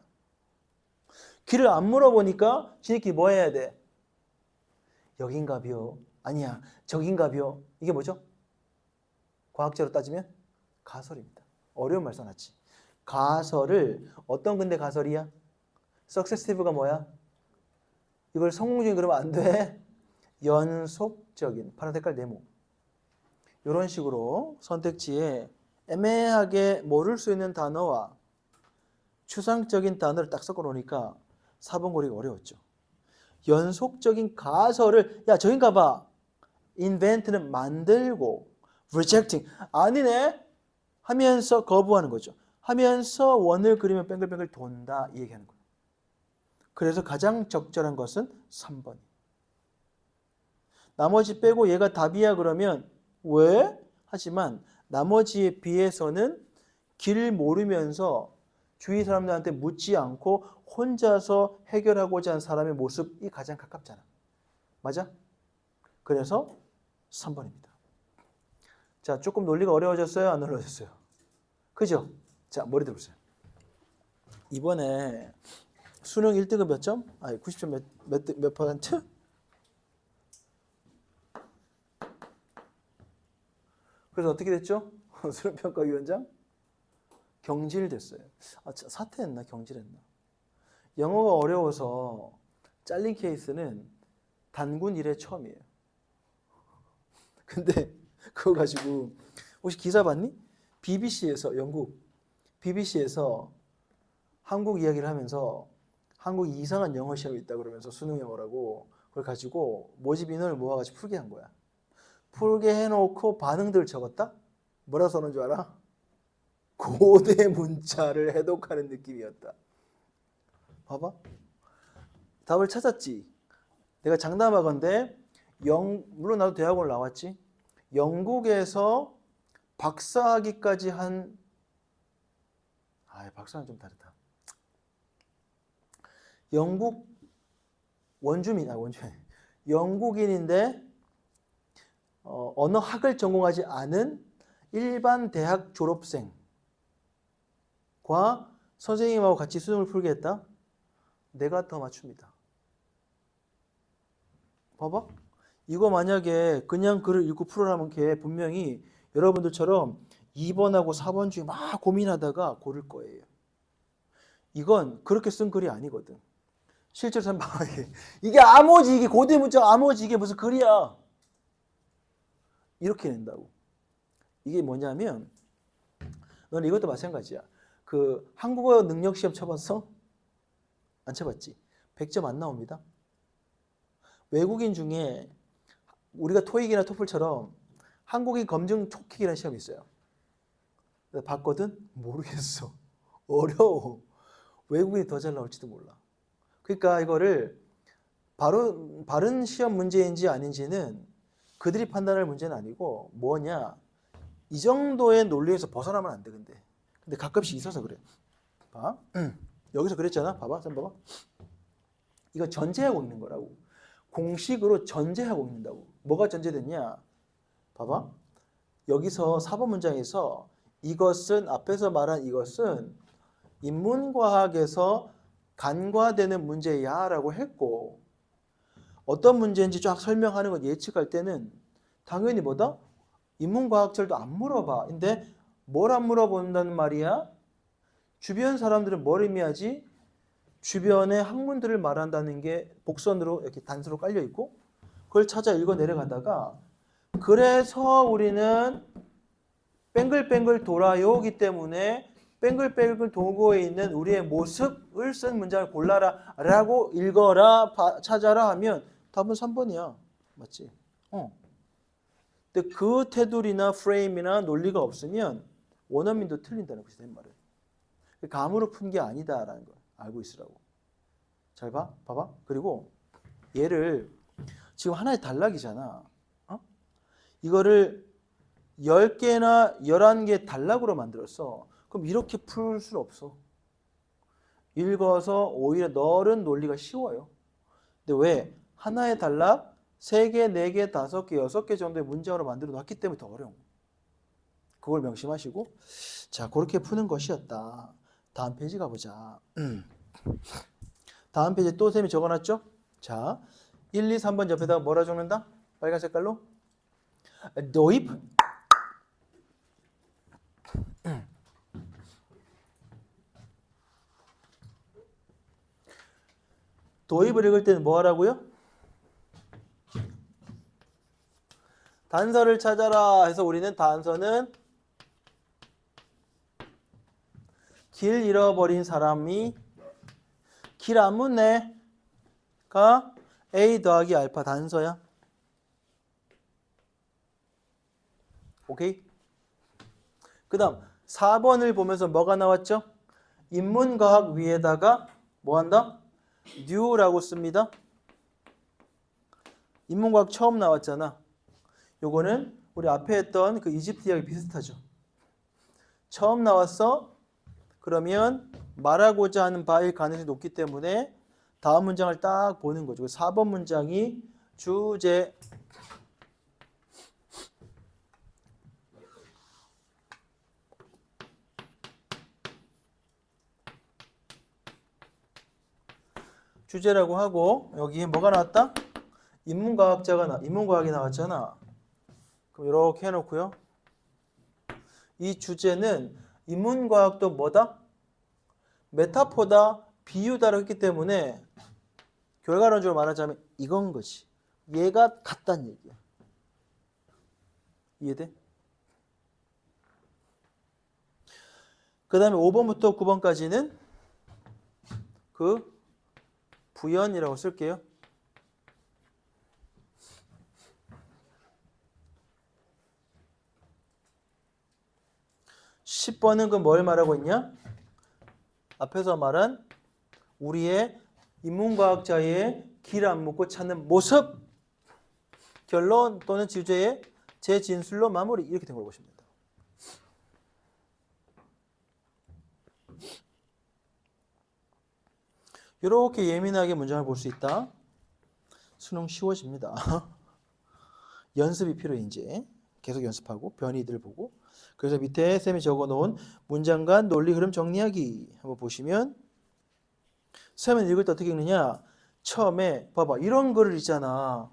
A: 길을 안 물어보니까 지네끼리 뭐 해야 돼? 여긴가벼? 아니야, 저긴가벼? 이게 뭐죠? 과학적으로 따지면 가설입니다. 어려운 말 써놨지. 가설을 어떤 근대 가설이야? 석세스티브가 뭐야? 이걸 성공적인 그러면 안 돼. 연속적인 파란 색깔 네모. 이런 식으로 선택지에 애매하게 모를 수 있는 단어와 추상적인 단어를 딱 섞어 놓으니까 4번 고르기가 어려웠죠. 연속적인 가설을 저긴가 봐. invent는 만들고 rejecting 아니네 하면서 거부하는 거죠. 하면서 원을 그리면 뺑글뺑글 돈다 이 얘기하는 거예요. 그래서 가장 적절한 것은 3번. 나머지 빼고 얘가 답이야 그러면 왜? 하지만 나머지에 비해서는 길 모르면서 주위 사람들한테 묻지 않고 혼자서 해결하고자 하는 사람의 모습이 가장 가깝잖아. 맞아? 그래서 3번입니다. 자, 조금 논리가 어려워졌어요? 안 어려워졌어요? 그죠? 자, 머리 들어보세요. 이번에 수능 1등은 몇 점? 90점 몇 퍼센트? 그래서 어떻게 됐죠? 수능평가위원장? 경질됐어요. 사퇴했나? 경질했나? 영어가 어려워서 잘린 케이스는 단군 이래 처음이에요. 근데 그거 가지고 혹시 기사 봤니? BBC에서 영국 BBC에서 한국 이야기를 하면서 한국 이상한 영어 시험이 있다 그러면서 수능 영어라고 그걸 가지고 모집 인원을 모아가지고 풀게 한 거야. 풀게 해놓고 반응들 적었다? 뭐라 써놓은 줄 알아? 고대 문자를 해독하는 느낌이었다. 봐봐. 답을 찾았지. 내가 장담하건대 물론 나도 대학원을 나왔지. 영국에서 박사학위까지 한 박사는 좀 다르다. 영국 원주민. 영국인인데 언어학을 전공하지 않은 일반 대학 졸업생과 선생님하고 같이 수능을 풀게 했다? 내가 더 맞춥니다. 봐봐. 이거 만약에 그냥 글을 읽고 풀으라면 걔 분명히 여러분들처럼 2번하고 4번 중에 막 고민하다가 고를 거예요. 이건 그렇게 쓴 글이 아니거든. 실제로 선봐 이게 아모지, 이게 고대 문자 아모지, 이게 무슨 글이야. 이렇게 낸다고. 이게 뭐냐면 너는 이것도 마찬가지야. 그 한국어 능력 시험 쳐봤어? 안 쳐봤지? 100점 안 나옵니다. 외국인 중에 우리가 토익이나 토플처럼 한국인 검증 촉킥이라는 시험이 있어요. 내가 봤거든? 모르겠어. 어려워. 외국인이 더 잘 나올지도 몰라. 그러니까 이거를 바른 시험 문제인지 아닌지는 그들이 판단할 문제는 아니고 뭐냐, 이 정도의 논리에서 벗어나면 안 돼. 근데 가끔씩 있어서 그래. 봐. 여기서 그랬잖아. 봐봐. 선 봐봐. 이거 전제하고 있는 거라고. 공식으로 전제하고 있는다고. 뭐가 전제됐냐? 봐봐. 여기서 4번 문장에서 이것은, 앞에서 말한 이것은 인문과학에서 간과되는 문제야 라고 했고, 어떤 문제인지 쫙 설명하는 걸 예측할 때는 당연히 뭐다? 인문과학절도 안 물어봐. 근데 뭘 안 물어본다는 말이야? 주변 사람들은 뭘 의미하지? 주변의 학문들을 말한다는 게 복선으로 이렇게 단서로 깔려 있고, 그걸 찾아 읽어 내려가다가, 그래서 우리는 뱅글뱅글 돌아요기 때문에 뱅글뱅글 도구에 있는 우리의 모습을 쓴 문장을 골라라 라고 읽어라, 찾아라 하면 답은 3번이야. 맞지? 근데 그 테두리나 프레임이나 논리가 없으면 원어민도 틀린다는 것이 된 말은. 감으로 푼 게 아니다라는 걸 알고 있으라고. 잘 봐. 봐봐. 그리고 얘를 지금 하나의 단락이잖아. 이거를 10개나 11개 단락으로 만들었어. 그럼 이렇게 풀 수는 없어. 읽어서 오히려 너른 논리가 쉬워요. 근데 왜? 하나의 단락 3개, 4개, 5개, 6개 정도의 문장으로 만들어 놨기 때문에 더 어려운 거예요. 그걸 명심하시고, 자, 그렇게 푸는 것이었다. 다음 페이지 가보자. 다음 페이지에 또 쌤이 적어놨죠? 자, 1, 2, 3번 옆에다가 뭐라 적는다? 빨간 색깔로? 도입. 도입을 읽을 때는 뭐 하라고요? 단서를 찾아라 해서 우리는 단서는 길 잃어버린 사람이 길 안 묻네가 A 더하기 알파 단서야. 오케이? 그 다음 4번을 보면서 뭐가 나왔죠? 인문과학 위에다가 뭐 한다? new라고 씁니다. 인문과학 처음 나왔잖아. 요거는 우리 앞에 했던 그 이집트 이야기 비슷하죠. 처음 나왔어. 그러면 말하고자 하는 바일 가능성이 높기 때문에 다음 문장을 딱 보는 거죠. 4번 문장이 주제. 주제라고 하고 여기에 뭐가 나왔다? 인문과학이 나왔잖아. 그럼 이렇게 해놓고요. 이 주제는 인문과학도 뭐다? 메타포다, 비유다라고 했기 때문에 결과론적으로 말하자면 이건 것이. 얘가 같다는 얘기야. 이해돼? 그 다음에 5번부터 9번까지는 그 부연이라고 쓸게요. 10번은 그 뭘 말하고 있냐? 앞에서 말한 우리의 인문과학자의 길 안 묻고 찾는 모습, 결론 또는 주제의 재진술로 마무리, 이렇게 된 걸 보시면 됩니다. 이렇게 예민하게 문장을 볼 수 있다. 수능 쉬워집니다. 연습이 필요해 이제. 계속 연습하고 변이들 보고. 그래서 밑에 쌤이 적어놓은 문장 간 논리 흐름 정리하기 한번 보시면 쌤은 읽을 때 어떻게 읽느냐? 처음에 봐봐 이런 글을 있잖아.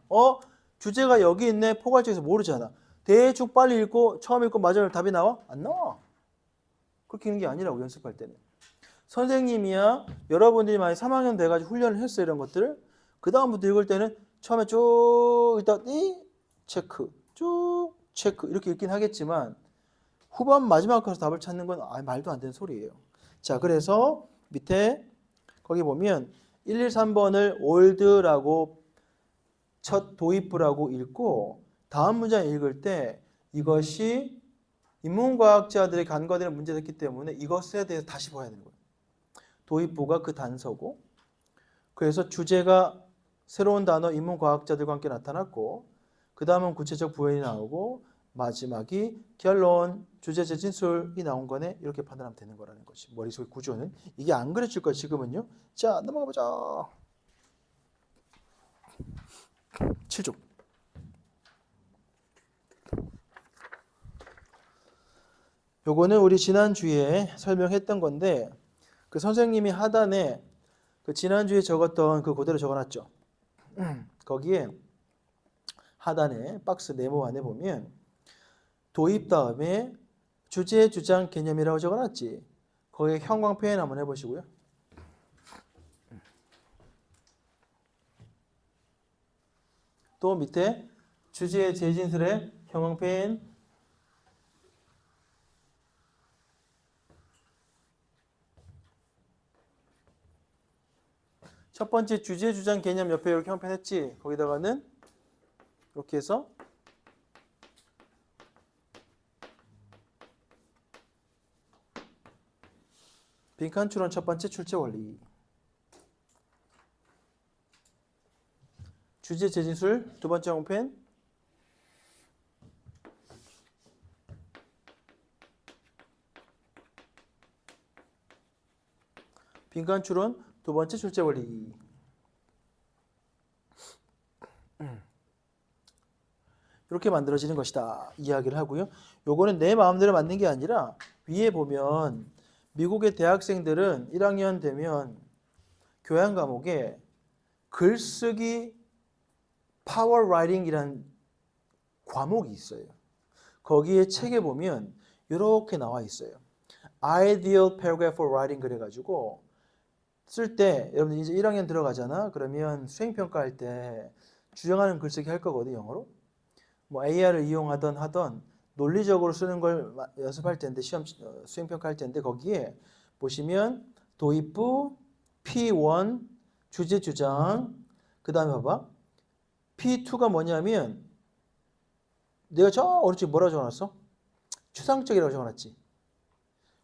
A: 주제가 여기 있네. 포괄적에서 모르잖아. 대충 빨리 읽고 처음 읽고 마지막에 답이 나와? 안 나와. 그렇게 읽는 게 아니라고 연습할 때는. 선생님이야 여러분들이 많이 3학년 돼가지고 훈련을 했어 이런 것들을. 그 다음부터 읽을 때는 처음에 쭉 읽다니 체크 쭉 체크 이렇게 읽긴 하겠지만 후반 마지막 가서 답을 찾는 건 말도 안 되는 소리예요. 자 그래서 밑에 거기 보면 1, 2, 3번을 올드라고 첫 도입부라고 읽고 다음 문장 읽을 때 이것이 인문과학자들의 간과되는 문제였기 때문에 이것에 대해서 다시 봐야 되는 거예요. 도입부가 그 단서고 그래서 주제가 새로운 단어 인문과학자들과 함께 나타났고 그 다음은 구체적 부연이 나오고 마지막이 결론 주제 재진술이 나온 거네 이렇게 판단하면 되는 거라는 거지. 머릿속 구조는 이게 안 그려질 거야 지금은요. 자 넘어가 보자. 7조 요거는 우리 지난주에 설명했던 건데 그 선생님이 하단에 그 지난주에 적었던 그 그대로 적어놨죠. 거기에 하단에 박스 네모 안에 보면 도입 다음에 주제, 주장, 개념이라고 적어놨지. 거기에 형광 표현 한번 해보시고요. 또 밑에 주제, 재진술의 형광 표현. 첫 번째 주제, 주장, 개념 옆에 이렇게 형편했지. 거기다가는 이렇게 해서 빈칸 추론 첫 번째 출제 원리. 주제, 재진술 두 번째 형편. 빈칸 추론 두 번째 출제 원리. 이렇게 만들어지는 것이다. 이야기를 하고요. 요거는 내 마음대로 만든 게 아니라 위에 보면 미국의 대학생들은 1학년 되면 교양 과목에 글쓰기 파워 라이팅이라는 과목이 있어요. 거기에 책에 보면 이렇게 나와 있어요. Ideal Paragraph for Writing 그래가지고 쓸 때 여러분들 이제 1학년 들어가잖아. 그러면 수행평가할 때 주장하는 글쓰기 할 거거든 영어로. 뭐 AR을 이용하던 하던 논리적으로 쓰는 걸 연습할 텐데 시험 수행평가할 텐데 거기에 보시면 도입부 P1 주제 주장 그 다음에 봐봐 P2가 뭐냐면 내가 저 오른쪽에 뭐라고 적어놨어? 추상적이라고 적어놨지.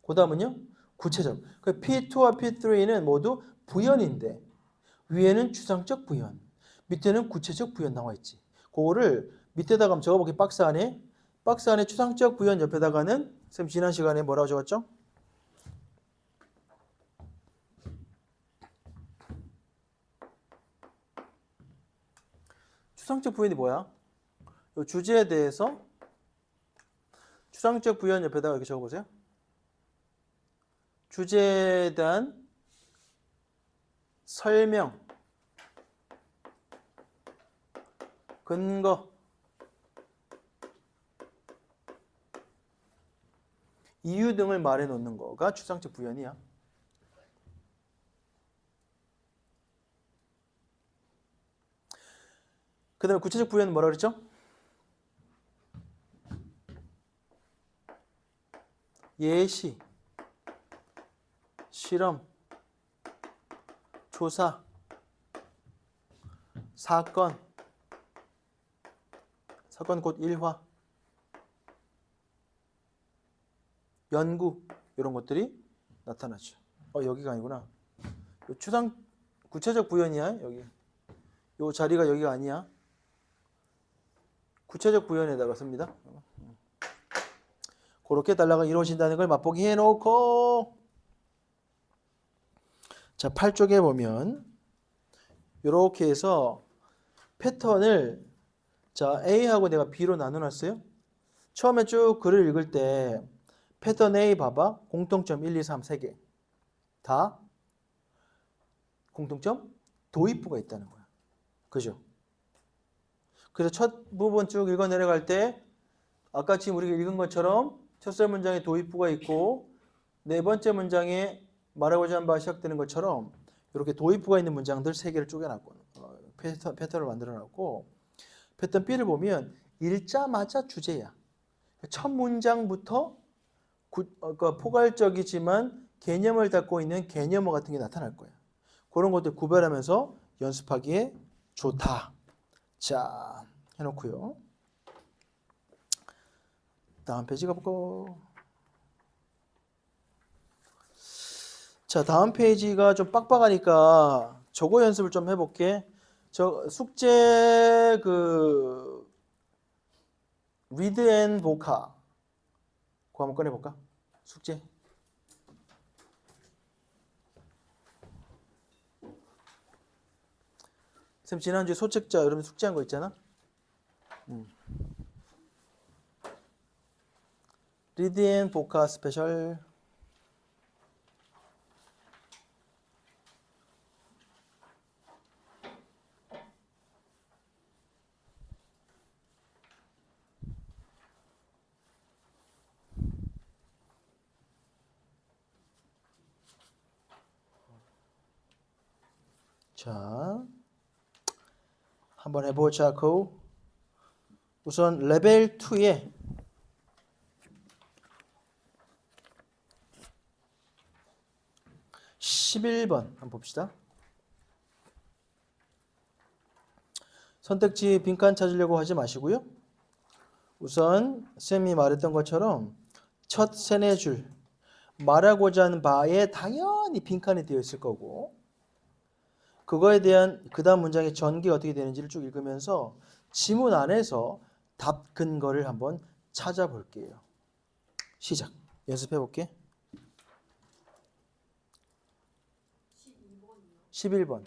A: 그 다음은요 구체적. P2와 P3는 모두 부연인데 위에는 추상적 부연 밑에는 구체적 부연 나와 있지. 그거를 밑에다가 한번 적어볼게. 박스 안에 추상적 부연 옆에다가는 쌤 지난 시간에 뭐라고 적었죠? 추상적 부연이 뭐야? 이 주제에 대해서 추상적 부연 옆에다가 이렇게 적어보세요. 주제에 대한 설명, 근거, 이유 등을 말해 놓는 거가 추상적 부연이야. 그 다음에 구체적 부연은 뭐라 그랬죠? 예시, 실험, 조사, 사건 곧 일화, 연구 이런 것들이 나타나죠. 여기가 아니구나. 구체적 부연이야 여기. 요 자리가 여기가 아니야. 구체적 부연에다가 씁니다. 그렇게 단락을 이루어진다는 걸 맛보기 해놓고 자 8쪽에 보면 이렇게 해서 패턴을 자 A하고 내가 B로 나눠놨어요. 처음에 쭉 글을 읽을 때 패턴 A 봐봐. 공통점 1, 2, 3, 3개. 다 공통점 도입부가 있다는 거야. 그죠? 그래서 첫 부분 쭉 읽어 내려갈 때 아까 지금 우리가 읽은 것처럼 첫째 문장에 도입부가 있고 네 번째 문장에 말하고자 하는 바가 시작되는 것처럼 이렇게 도입부가 있는 문장들 3개를 쪼개놨고 패턴을 만들어놨고 패턴 B를 보면 읽자마자 주제야. 첫 문장부터 그러니까 포괄적이지만 개념을 갖고 있는 개념어 같은 게 나타날 거야. 그런 것들 구별하면서 연습하기에 좋다. 자, 해놓고요. 다음 페이지 가볼까? 자, 다음 페이지가 좀 빡빡하니까 저거 연습을 좀 해볼게. 저 숙제 read and vocab 그거 한번 꺼내볼까? 숙제. 쌤 지난주에 소책자 여러분 숙제한 거 있잖아? read and vocab 스페셜. 자, 한번 해보자고. 우선 레벨 2에 11번 한번 봅시다. 선택지 빈칸 찾으려고 하지 마시고요. 우선 쌤이 말했던 것처럼 첫 세네 줄 말하고자 하는 바에 당연히 빈칸이 되어 있을 거고 그거에 대한 그 다음 문장의 전개가 어떻게 되는지를 쭉 읽으면서 지문 안에서 답 근거를 한번 찾아볼게요. 시작. 연습해 볼게. 11번.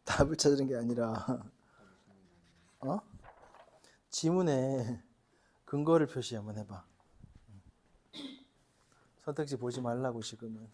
A: 답을 찾는 게 아니라 지문에 근거를 표시 한번 해봐. 선택지 보지 말라고 지금은.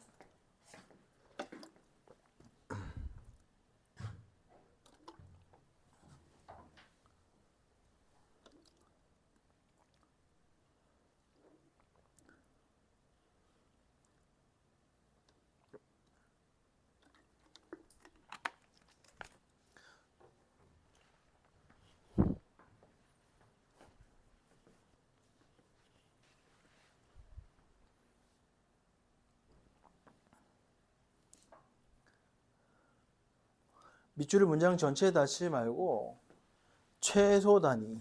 A: 밑줄을 문장 전체에 닿지 말고 최소 단위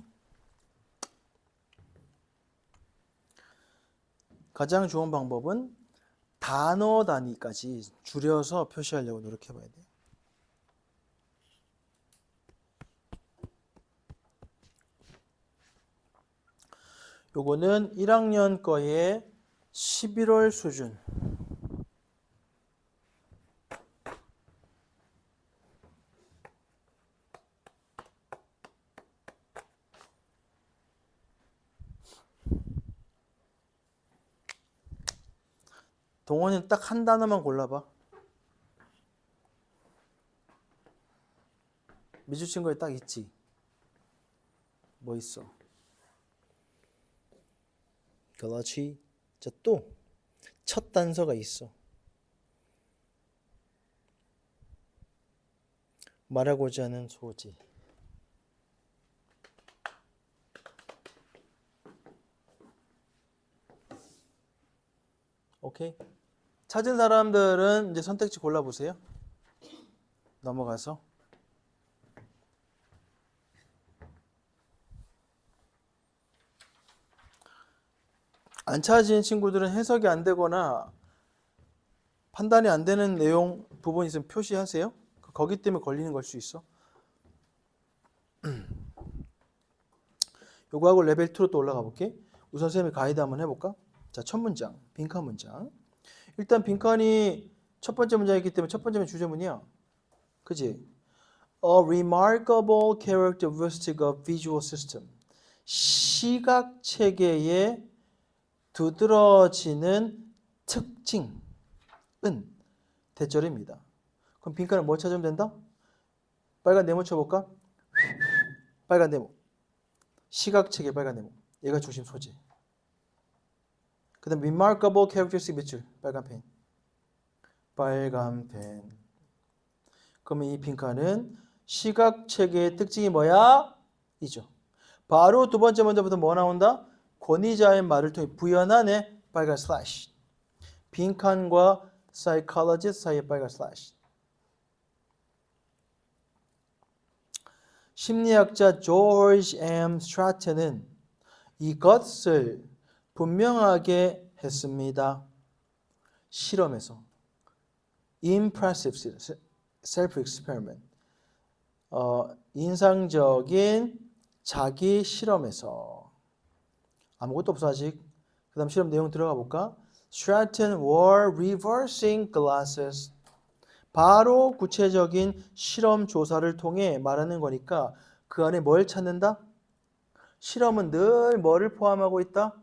A: 가장 좋은 방법은 단어 단위까지 줄여서 표시하려고 노력해 봐야 돼. 요거는 1학년 거의 11월 수준. 동원이 딱 한 단어만 골라봐. 미주 친구에 딱 있지. 뭐 있어? 그렇지. 자, 또 첫 단서가 있어. 말하고자 하는 소재. 오케이. 찾은 사람들은 이제 선택지 골라보세요. 넘어가서. 안 찾은 친구들은 해석이 안 되거나 판단이 안 되는 내용 부분 있으면 표시하세요. 거기 때문에 걸리는 걸 수 있어. 요거 하고 레벨 2로 또 올라가 볼게. 우선 선생님이 가이드 한번 해볼까? 자, 첫 문장, 빈칸 문장. 일단 빈칸이 첫 번째 문장이기 때문에 첫 번째는 주제문이야. 그지? A remarkable characteristic of visual system. 시각 체계의 두드러지는 특징은 대절입니다. 그럼 빈칸을 뭐 찾으면 된다? 빨간 네모 쳐볼까? 빨간 네모. 시각 체계 빨간 네모. 얘가 중심 소재. 그 다음 remarkable characteristic 몇 줄? 빨간 펜. 빨간 펜. 그러면 이 빈칸은 시각 체계의 특징이 뭐야? 이죠. 바로 두 번째 문제부터 뭐 나온다? 권위자의 말을 통해 부연하네. 빨간 슬래시. 빈칸과 psychologist 사이의 빨간 슬래시. 심리학자 조지 M. 스트라튼은 이것을 분명하게 했습니다. 실험에서. impressive self-experiment. 인상적인 자기 실험에서. 아무것도 없어 아직. 그 다음 실험 내용 들어가 볼까? Stratton wore reversing glasses. 바로 구체적인 실험 조사를 통해 말하는 거니까 그 안에 뭘 찾는다? 실험은 늘 뭐를 포함하고 있다?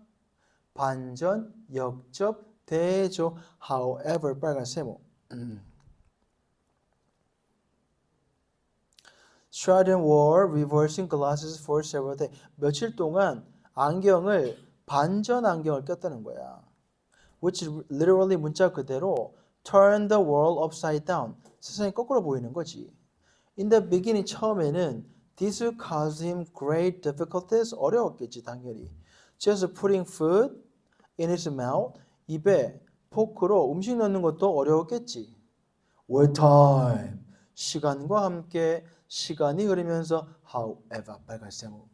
A: 반전, 역접, 대조, however, 빨간 세모. Stratton wore reversing glasses for several days. 며칠 동안 안경을 반전 안경을 꼈다는 거야. Which literally 문자 그대로 turn the world upside down. 세상이 거꾸로 보이는 거지. In the beginning 처음에는 this caused him great difficulties. 어려웠겠지 당연히. Just putting food in his mouth. 입에 포크로 음식 넣는 것도 어려웠겠지. With time. 시간과 함께 시간이 흐르면서 however 빨간 세모.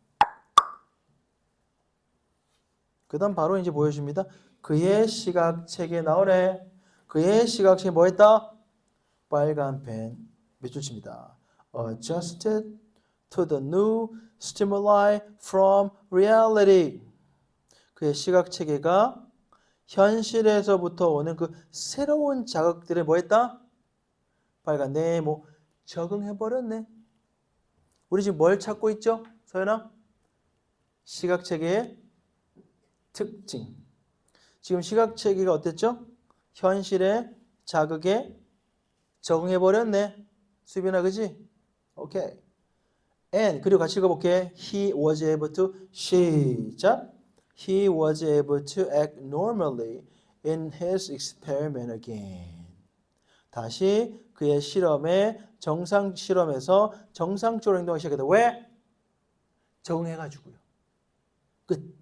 A: 그 다음 바로 이제 보여줍니다. 그의 시각책에 나오네. 그의 시각책에 뭐 했다? 빨간 펜 몇 줄칩니다. Adjusted to the new stimuli from reality. 그의 시각체계가 현실에서부터 오는 그 새로운 자극들에 뭐 했다? 빨간 네모 적응해버렸네. 우리 지금 뭘 찾고 있죠? 서연아? 시각체계의 특징. 지금 시각체계가 어땠죠? 현실의 자극에 적응해버렸네. 수빈아 그지? 오케이. And 그리고 같이 읽어볼게. He was able to 시작. He was able to act normally in his experiment again. 다시 그의 실험에 정상 실험에서 정상적으로 행동하기 시작했다. 왜? 적응해가지고요. 끝.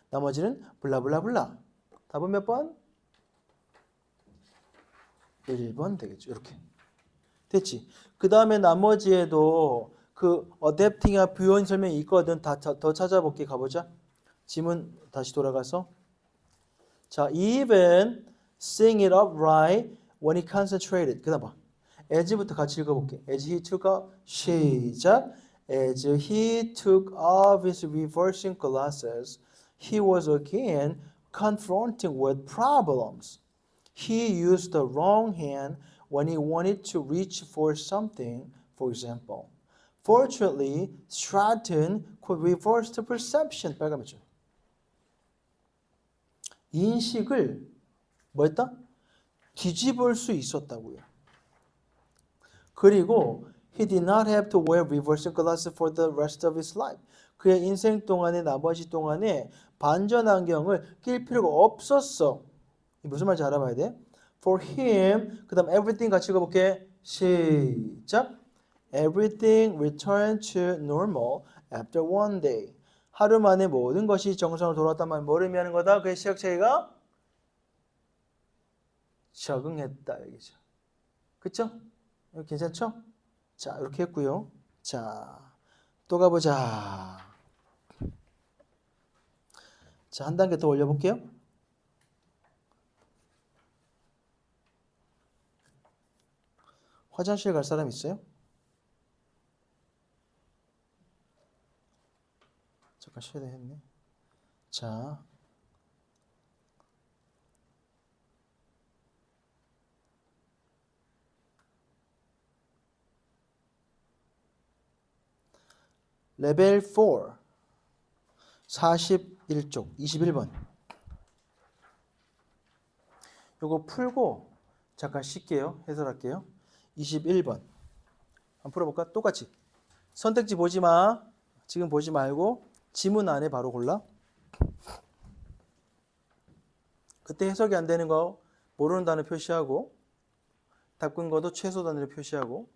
A: 나머지는 블라블라블라. 답은 몇 번? 1번 되겠죠. 이렇게. 됐지? 그 다음에 나머지에도 그 어댑팅이나 부연 설명이 있거든. 더 찾아볼게. 가보자. 지문 다시 돌아가서. 자, even sing it upright when he concentrated. 그 다음 봐. as부터 같이 읽어볼게. as he took off, 시작. as he took off his reversing glasses, he was again confronting with problems. He used the wrong hand when he wanted to reach for something, for example. Fortunately, Stratton could reverse the perception. 빨간색줄. 인식을 뭐 했다? 뒤집을 수 있었다고요. 그리고 he did not have to wear reversing glasses for the rest of his life. 그의 인생 동안에 나머지 동안에 반전 안경을 낄 필요가 없었어. 무슨 말인지 알아봐야 돼. For him, 그 다음 everything 같이 읽어볼게. 시작. Everything returned to normal after one day. 하루 만에 모든 것이 정상으로 돌아왔단 말 뭐를 의미하는 거다? 그의 시각 체계가 적응했다 여기죠. 그쵸? 괜찮죠? 자, 이렇게 했고요. 자, 또 가보자. 자, 한 단계 더 올려볼게요. 화장실 갈 사람 있어요? 잠깐 쉬어야 되겠네. 자, 레벨 4 41쪽 21번 요거 풀고 잠깐 쉴게요. 해설할게요. 21번 한번 풀어볼까? 똑같이 선택지 보지 마. 지금 보지 말고 지문 안에 바로 골라. 그때 해석이 안 되는 거 모르는 단어 표시하고 답 근거도 최소 단위로 표시하고